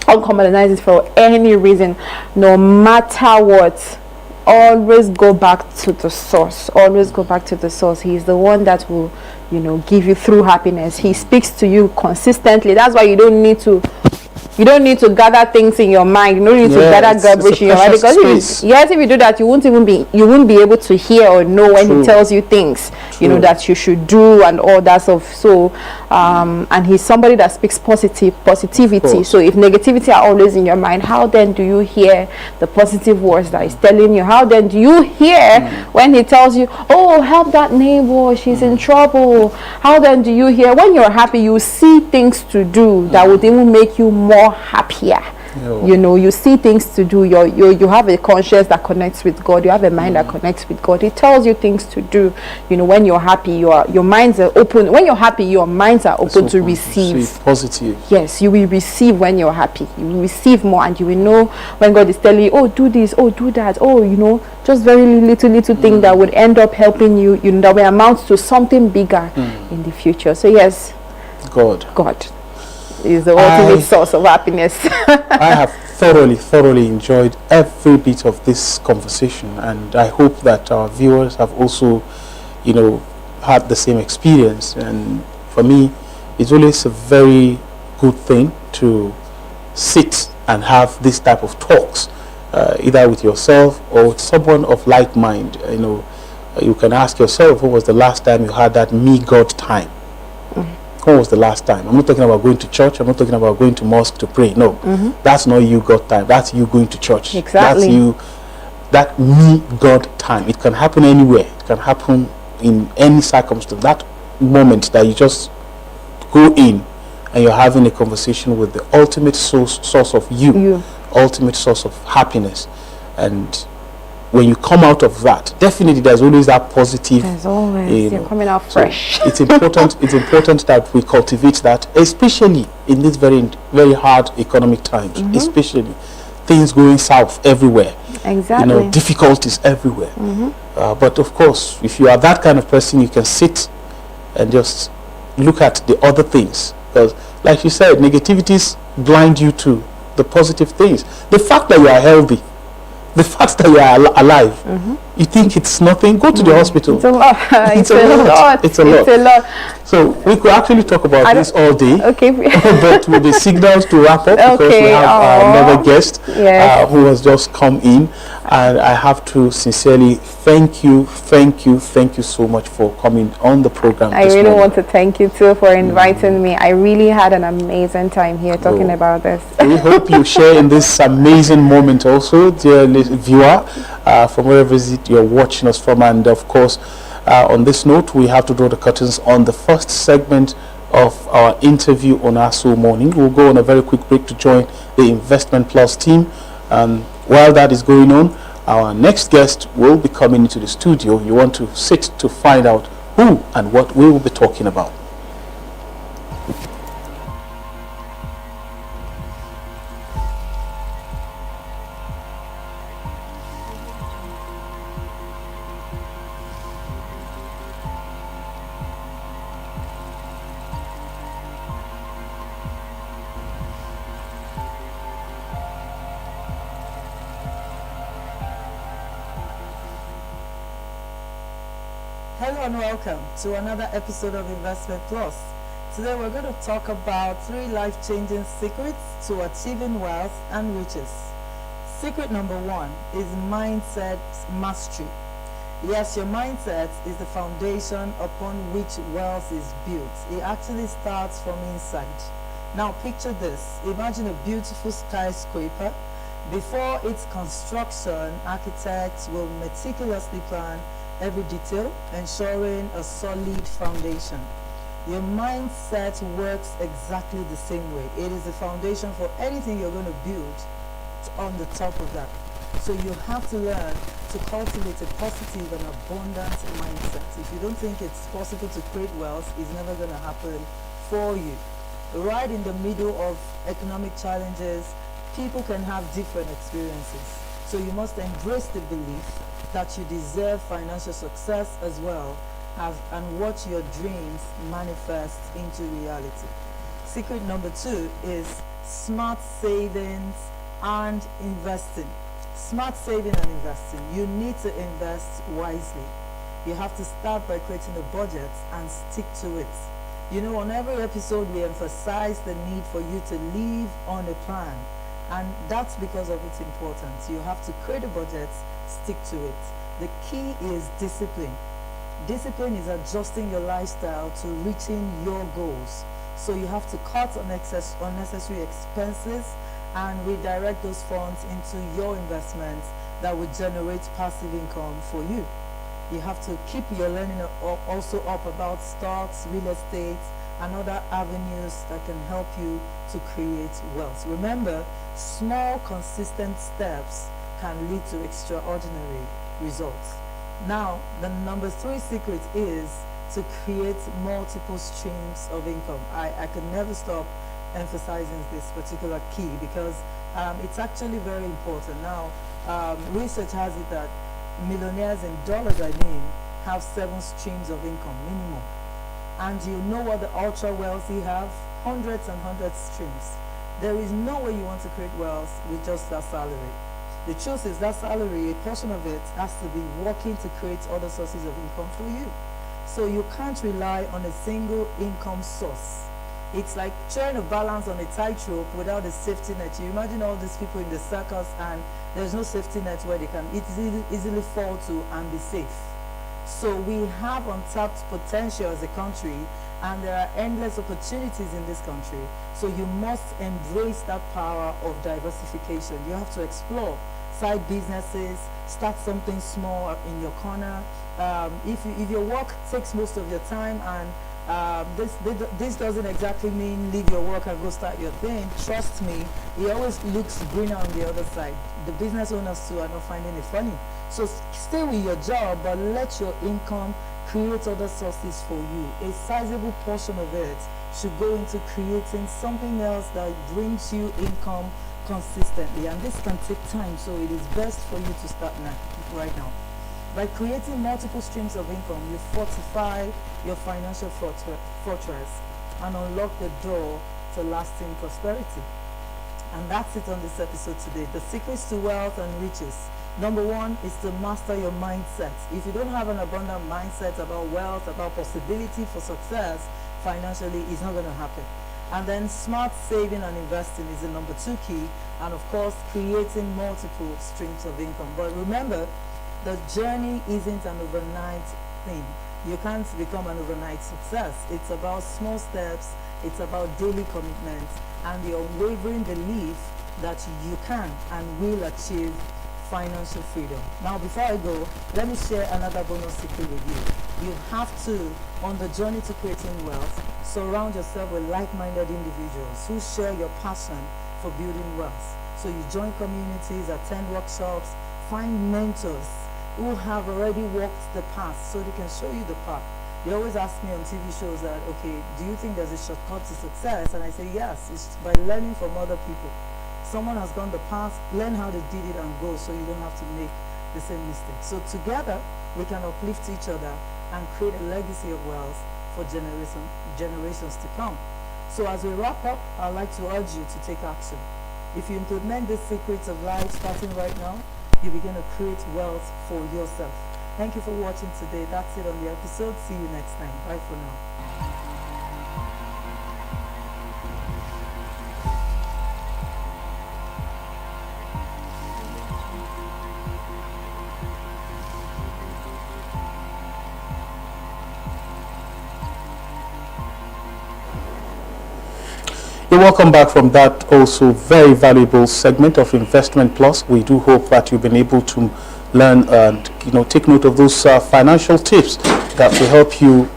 uncommonize it for any reason, no matter what. Always go back to the source. Always go back to the source. He is the one that will, you know, give you through happiness. He speaks to you consistently. That's why you don't need to gather things in your mind. You don't need to gather garbage in your mind, because if you do that, you won't be able to hear or know when He tells you things, you know, that you should do and all that stuff. So and He's somebody that speaks positivity. So if negativity are always in your mind, how then do you hear the positive words that He's telling you? How then do you hear when He tells you, oh, help that neighbor, she's in trouble? How then do you hear when you're happy? You see things to do that would even make you more happier. You know, you see things to do. You have a conscience that connects with God. You have a mind that connects with God. It tells you things to do. You know, when you're happy, your minds are open. When you're happy, your minds are open to receive. Positive. Yes, you will receive when you're happy. You will receive more, and you will know when God is telling you, oh, do this, oh, do that, oh, you know, just very little thing that would end up helping you, you know, that will amount to something bigger in the future. So yes, God is the ultimate source of happiness. I have thoroughly enjoyed every bit of this conversation, and I hope that our viewers have also, you know, had the same experience. And for me, it's always a very good thing to sit and have this type of talks, either with yourself or with someone of like mind. You know, you can ask yourself, when was the last time you had that me God time? When was the last time? I'm not talking about going to church. I'm not talking about going to mosque to pray. No, that's not you God time. That's you going to church. Exactly. That's you, that me God time. It can happen anywhere. It can happen in any circumstance. That moment that you just go in and you're having a conversation with the ultimate source of you, ultimate source of happiness. And when you come out of that, definitely there's always that positive. There's always, you're coming out fresh. So it's important. It's important that we cultivate that, especially in these very hard economic times. Especially things going south everywhere. Exactly. You know, difficulties everywhere. But of course, if you are that kind of person, you can sit and just look at the other things, because, like you said, negativities blind you to the positive things. The fact that you are healthy, the fact that you are alive, you think it's nothing, go to the hospital. It's a lot. It's a lot. It's a lot. So we could actually talk about this all day. Okay. But with the signals to wrap up, because we have another guest who has just come in, and I have to sincerely thank you so much for coming on the program. I really want to thank you too for inviting me. I really had an amazing time here talking about this. We hope you share in this amazing moment also, dear viewer, from wherever you're watching us from. And of course, on this note, we have to draw the curtains on the first segment of our interview on Aso Morning. We'll go on a very quick break to join the Investment Plus team. And while that is going on, our next guest will be coming into the studio. You want to sit to find out who and what we will be talking about. Hello and welcome to another episode of Investment Plus. Today we're going to talk about 3 life-changing secrets to achieving wealth and riches. Secret number 1 is mindset mastery. Yes, your mindset is the foundation upon which wealth is built. It actually starts from inside. Now picture this. Imagine a beautiful skyscraper. Before its construction, architects will meticulously plan every detail, ensuring a solid foundation. Your mindset works exactly the same way. It is the foundation for anything you're going to build on the top of that. So you have to learn to cultivate a positive and abundant mindset. If you don't think it's possible to create wealth, it's never going to happen for you. Right in the middle of economic challenges, people can have different experiences. So you must embrace the belief that you deserve financial success as well and watch your dreams manifest into reality. Secret number 2 is smart savings and investing. Smart saving and investing. You need to invest wisely. You have to start by creating a budget and stick to it. You know, on every episode we emphasize the need for you to live on a plan, and that's because of its importance. You have to create a budget, stick to it. The key is discipline. Discipline is adjusting your lifestyle to reaching your goals. So you have to cut unnecessary expenses and redirect those funds into your investments that will generate passive income for you. You have to keep your learning also up about stocks, real estate, and other avenues that can help you to create wealth. Remember, small consistent steps can lead to extraordinary results. Now, the number 3 secret is to create multiple streams of income. I can never stop emphasizing this particular key because it's actually very important. Now, research has it that millionaires in dollars, have 7 streams of income minimum. And you know what the ultra wealthy have? Hundreds and hundreds streams. There is no way you want to create wealth with just that salary. The truth is that salary, a portion of it has to be working to create other sources of income for you. So you can't rely on a single income source. It's like trying to balance on a tightrope without a safety net. You imagine all these people in the circus and there's no safety net where they can easily fall to and be safe. So we have untapped potential as a country, and there are endless opportunities in this country. So you must embrace that power of diversification. You have to explore side businesses, start something small in your corner. If your work takes most of your time, and this doesn't exactly mean leave your work and go start your thing. Trust me, it always looks greener on the other side. The business owners too are not finding it funny. So stay with your job, but let your income create other sources for you. A sizable portion of it should go into creating something else that brings you income consistently, and this can take time, so it is best for you to start right now. By creating multiple streams of income, you fortify your financial fortress and unlock the door to lasting prosperity. And that's it on this episode today. The secrets to wealth and riches. Number 1 is to master your mindset. If you don't have an abundant mindset about wealth, about possibility for success financially, it's not going to happen. And then smart saving and investing is the number 2 key. And of course, creating multiple streams of income. But remember, the journey isn't an overnight thing. You can't become an overnight success. It's about small steps. It's about daily commitment and the unwavering belief that you can and will achieve financial freedom. Now, before I go, let me share another bonus secret with you. You have to, on the journey to creating wealth, surround yourself with like-minded individuals who share your passion for building wealth. So you join communities, attend workshops, find mentors who have already walked the path so they can show you the path. They always ask me on TV shows that, okay, do you think there's a shortcut to success? And I say, yes, it's by learning from other people. Someone has gone the path, learn how they did it and go, so you don't have to make the same mistake. So together, we can uplift each other and create a legacy of wealth for generations to come. So as we wrap up, I'd like to urge you to take action. If you implement these secrets of life starting right now, you begin to create wealth for yourself. Thank you for watching today. That's it on the episode. See you next time. Bye for now. Welcome back from that also very valuable segment of Investment Plus. We do hope that you've been able to learn and take note of those financial tips that will help you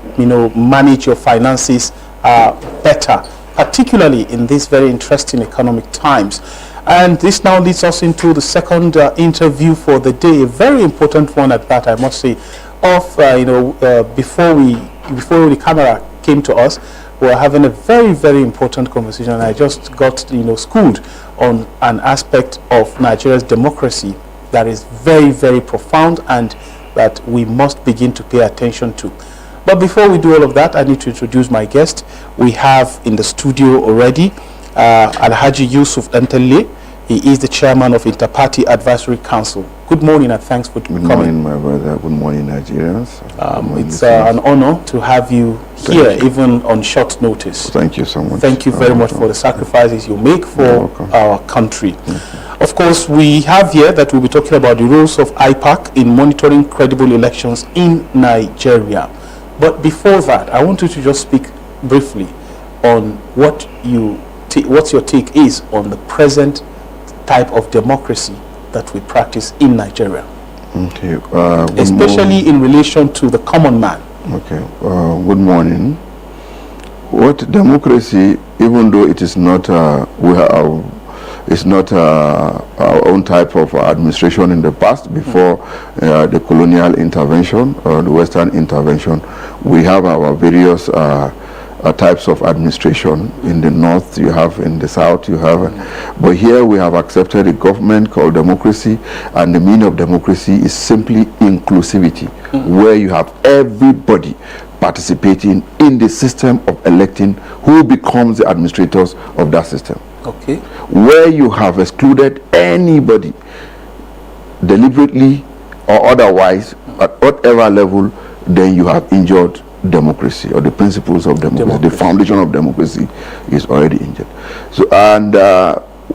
manage your finances better, particularly in these very interesting economic times. And this now leads us into the second interview for the day, a very important one at that, I must say. Before the camera came to us, we were having a very, very important conversation, and I just got schooled on an aspect of Nigeria's democracy that is very, very profound and that we must begin to pay attention to. But before we do all of that, I need to introduce my guest. We have in the studio already Alhaji Yusuf Entele. He is the chairman of Interparty Advisory Council. Good morning and thanks for coming. Good morning, my brother. Good morning, Nigerians. It's an honor to have you here, even on short notice. Thank you so much. Thank you very much for the sacrifices you make for our country. Of course, we have here that we'll be talking about the roles of IPAC in monitoring credible elections in Nigeria. But before that, I want you to just speak briefly on what your take is on the present type of democracy that we practice in Nigeria. Okay. Especially in relation to the common man. Okay. Good morning. What democracy, even though it is not, it's not our own type of administration in the past, before the colonial intervention or the Western intervention, we have our various types of administration. In the north you have, in the south you have, but here we have accepted a government called democracy, and the meaning of democracy is simply inclusivity, where you have everybody participating in the system of electing who becomes the administrators of that system. Okay. Where you have excluded anybody deliberately or otherwise at whatever level, then you have injured democracy, or the principles of democracy. The foundation of democracy is already injured. So, and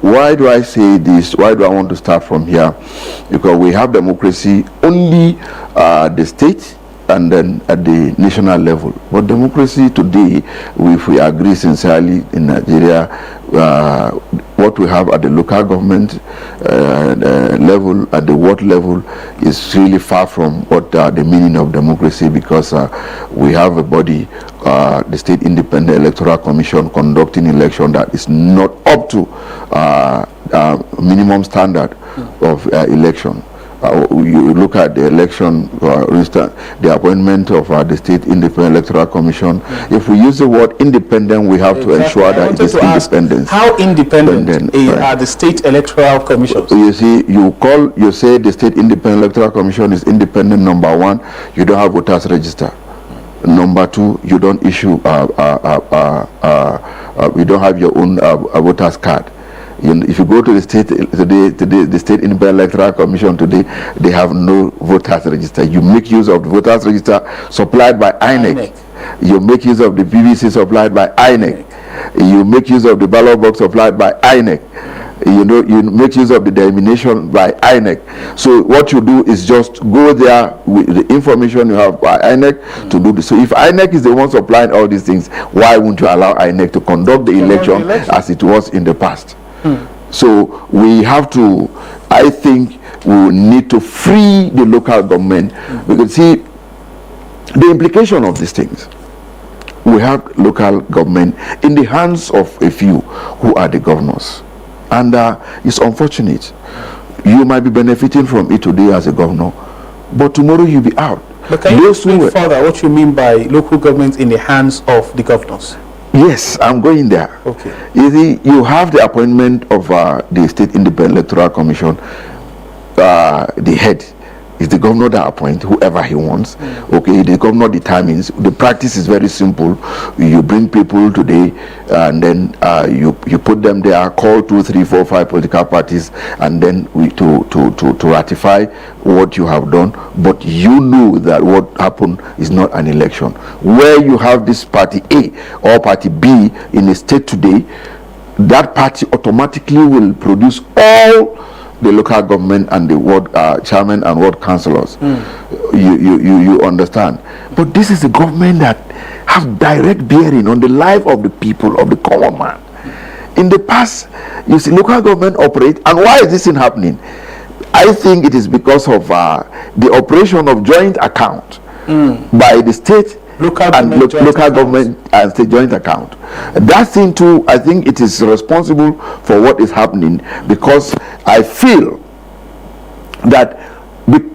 why do I say this? Why do I want to start from here? Because we have democracy only the state and then at the national level. But democracy today, if we agree sincerely in Nigeria, what we have at the local government level, at the ward level, is really far from what the meaning of democracy, because we have a body, the State Independent Electoral Commission, conducting election that is not up to minimum standard of election. You look at the election, for instance, the appointment of the State Independent Electoral Commission. If we use the word independent, we have to ensure that it is independent. How independent are the State Electoral Commissions? You see, you say the State Independent Electoral Commission is independent. Number one, you don't have voters register. Number two, you don't issue, you don't have your own voters card. If you go to the state today, the State Independent Electoral Commission today, they have no voters register. You make use of the voters register supplied by INEC. You make use of the PVC supplied by INEC. You make use of the ballot box supplied by INEC. You make use of the designation by INEC. So what you do is just go there with the information you have by INEC to do this. So if INEC is the one supplying all these things, why won't you allow INEC to conduct the election as it was in the past? So we have to, I think we need to free the local government, because see the implication of these things. We have local government in the hands of a few who are the governors, and it's unfortunate. You might be benefiting from it today as a governor, but tomorrow you'll be out. But can you explain further what you mean by local government in the hands of the governors? Yes, I'm going there. Okay. You have the appointment of the State Independent Electoral Commission. The head is the governor that appoints whoever he wants. Okay, the governor determines. The practice is very simple. You bring people today, and then you put them there, call 2, 3, 4, 5 political parties, and then to ratify what you have done. But you know that what happened is not an election. Where you have this party A or party B in a state today, that party automatically will produce all the local government and the ward chairman and ward councillors. You understand? But this is a government that have direct bearing on the life of the people, of the common man. In the past, you see, local government operate, and why is this thing happening? I think it is because of the operation of joint account by the state local government and state joint account. That thing too, I think it is responsible for what is happening, because I feel that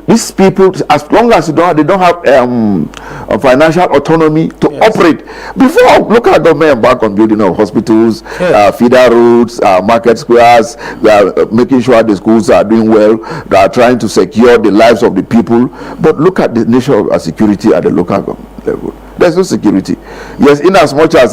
these people, as long as they don't have a financial autonomy to operate, before local government embark on building of hospitals, feeder roads, market squares, making sure the schools are doing well, they are trying to secure the lives of the people. But look at the nature of security at the local government level. There's no security. Yes, in as much as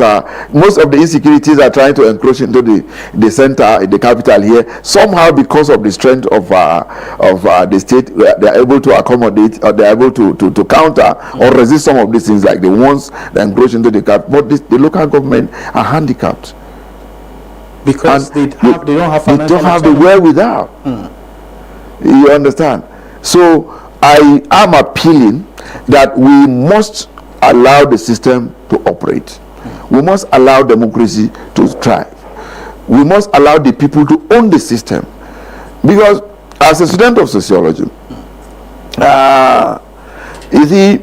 most of the insecurities are trying to encroach into the center, the capital here, somehow because of the strength of the state, they are able to accommodate, or they are able to counter or resist some of these things, like the ones that encroach into the capital. But the local government are handicapped because they don't have the wherewithal. You understand? So I am appealing that we must allow the system to operate. We must allow democracy to thrive. We must allow the people to own the system. Because as a student of sociology, you see,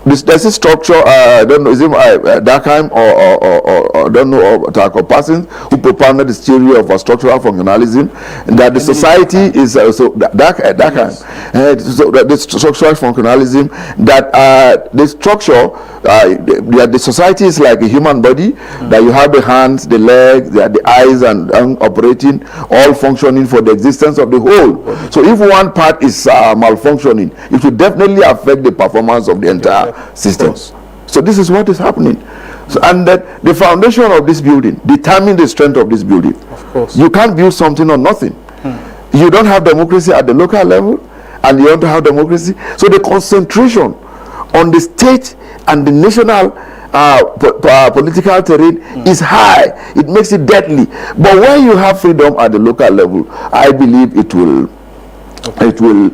there's a structure. I don't know. Is it Durkheim or don't know, or Taco Parsons, who propounded this theory of structural functionalism, and that the society is so Durkheim. So that the structural functionalism, that the structure, the society is like a human body, that you have the hands, the legs, the eyes, and operating, all functioning for the existence of the whole. So if one part is malfunctioning, it will definitely affect the performance of the entire system. So this is what is happening. So, and that the foundation of this building determines the strength of this building. Of course. You can't build something on nothing. You don't have democracy at the local level, and you want to have democracy. So the concentration on the state and the national political terrain is high. It makes it deadly. But when you have freedom at the local level, I believe it will enthrone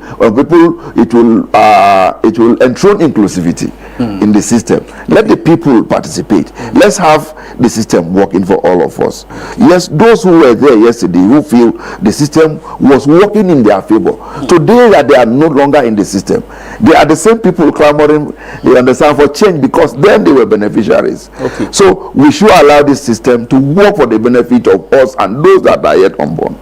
inclusivity in the system. Let the people participate. Let's have the system working for all of us. Yes, those who were there yesterday who feel the system was working in their favor, today that they are no longer in the system, they are the same people clamoring, they understand, for change, because then they were beneficiaries. So we should allow this system to work for the benefit of us and those that are yet unborn.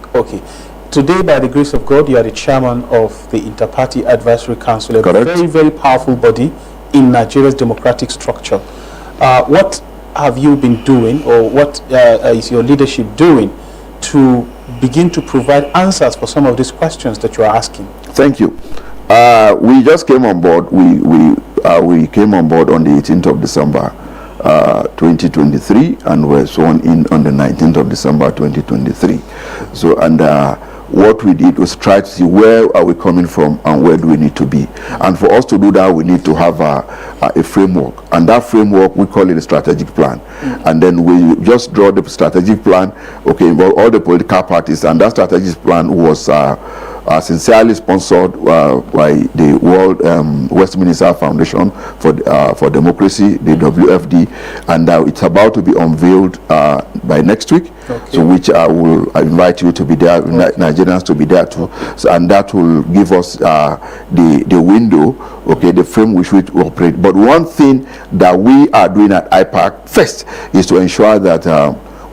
Today, by the grace of God, you are the chairman of the Inter-Party Advisory Council, a very, very powerful body in Nigeria's democratic structure. What have you been doing, or what is your leadership doing to begin to provide answers for some of these questions that you are asking? Thank you. We just came on board. We came on board on the 18th of December 2023, and were sworn in on the 19th of December 2023. So, and what we did was try to see where are we coming from and where do we need to be. And for us to do that, we need to have a framework. And that framework, we call it a strategic plan. And then we just draw the strategic plan, involve all the political parties. And that strategic plan was sincerely sponsored by the World Westminster Foundation for Democracy, the WFD, and it's about to be unveiled by next week. So which I will invite you to be there, Nigerians to be there too. So, and that will give us the window, the frame which we operate. But one thing that we are doing at IPAC first is to ensure that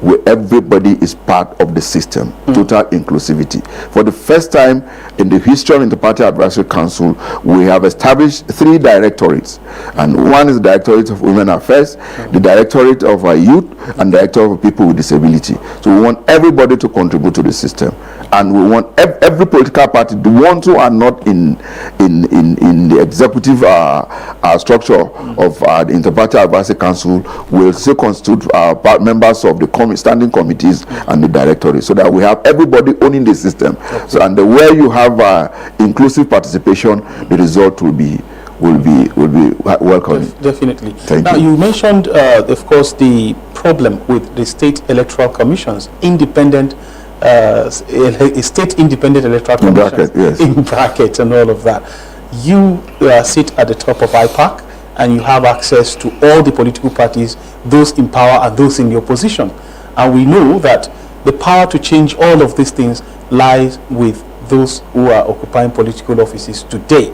where everybody is part of the system, total inclusivity. For the first time in the history of Inter-Party Advisory Council, we have established 3 directorates, and one is the Directorate of Women Affairs, the Directorate of Youth, and Directorate of People with Disability. So we want everybody to contribute to the system, and we want every political party, the ones who are not in the executive structure of the Inter-Party Advisory Council, will still constitute members of the standing committees and the directory, so that we have everybody owning the system. So, and where you have inclusive participation, the result will be welcome. Definitely. Thank now you. You mentioned, of course, the problem with the state electoral commissions, independent, state independent electoral commissions, in brackets and all of that. You sit at the top of IPAC, and you have access to all the political parties, those in power and those in the opposition. And we know that the power to change all of these things lies with those who are occupying political offices today.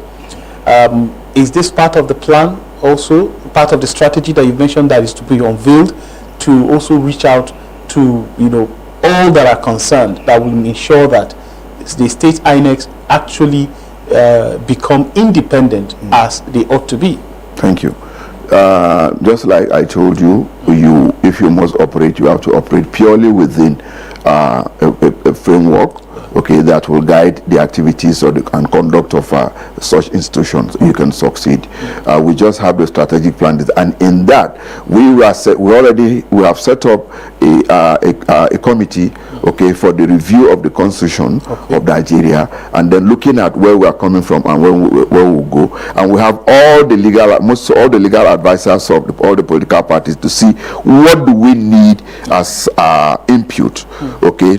Is this part of the plan, also part of the strategy that you mentioned that is to be unveiled, to also reach out to all that are concerned, that will ensure that the state INECs actually become independent as they ought to be? Thank you. Just like I told you, if you must operate, you have to operate purely within a framework, that will guide the activities and conduct of such institutions. You can succeed. We just have the strategic plan, and in that we have set up a committee, for the review of the constitution of Nigeria, and then looking at where we are coming from and where we will go. And we have all the legal advisors of all the political parties to see what do we need as input,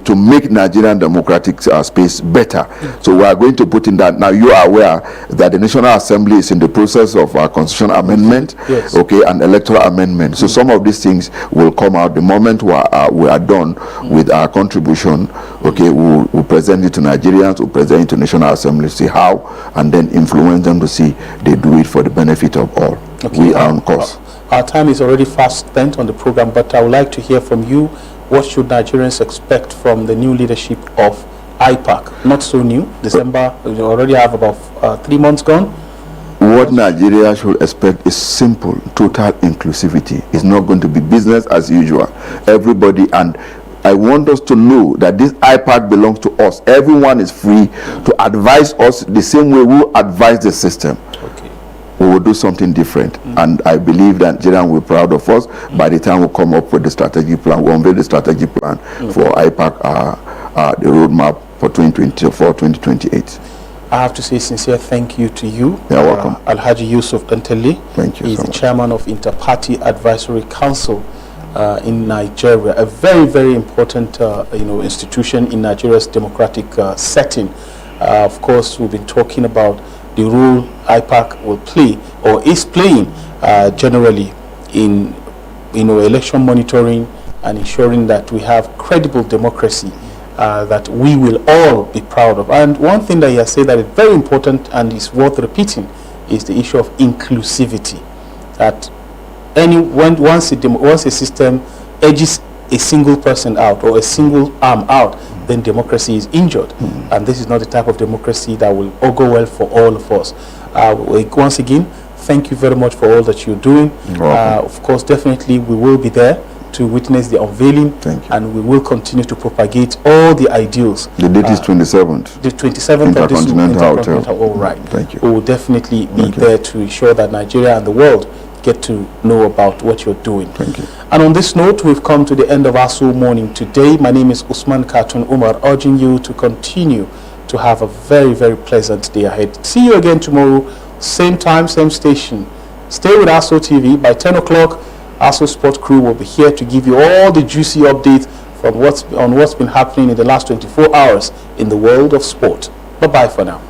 to make Nigerian democratic space better. So we are going to put in that. Now you are aware that the National Assembly is in the process of constitutional amendment, and electoral amendment. So some of these things will come out the moment we are done with our contribution. We'll present it to Nigerians, we'll present it to National Assembly, see how, and then influence them to see they do it for the benefit of all. Okay. We are on course. Our time is already fast spent on the program, but I would like to hear from you. What should Nigerians expect from the new leadership of IPAC? Not so new. December, we already have about 3 months gone. What Nigeria should expect is simple, total inclusivity. It's not going to be business as usual. Everybody, and I want us to know that this IPAC belongs to us. Everyone is free to advise us the same way we advise the system. Okay. We will do something different, and I believe that Nigerians will be proud of us. By the time we come up with the strategic plan, we'll unveil the strategic plan for IPAC, the roadmap for 2024-2028. I have to say sincere thank you to you. You're welcome. Alhaji Yusuf Dantele. Thank you. He's so the much. chairman of Interparty Advisory Council in Nigeria, a very, very important institution in Nigeria's democratic setting. Of course, we've been talking about the role IPAC will play or is playing generally in election monitoring and ensuring that we have credible democracy that we will all be proud of. And one thing that he has said that is very important and is worth repeating is the issue of inclusivity. That once a system edges a single person out or a single arm out, then democracy is injured. And this is not the type of democracy that will go well for all of us. Once again, thank you very much for all that you're doing. Of course, definitely we will be there to witness the unveiling. Thank you. And we will continue to propagate all the ideals. The date is 27th. The 27th of this month. Hotel. All right. Thank you. We will definitely be there to ensure that Nigeria and the world get to know about what you're doing. Thank you. And on this note, we've come to the end of Aso Morning today. My name is Usman Katun Umar, urging you to continue to have a very, very pleasant day ahead. See you again tomorrow, same time, same station. Stay with Aso TV. By 10 o'clock, Aso Sport Crew will be here to give you all the juicy updates from what's been happening in the last 24 hours in the world of sport. Bye-bye for now.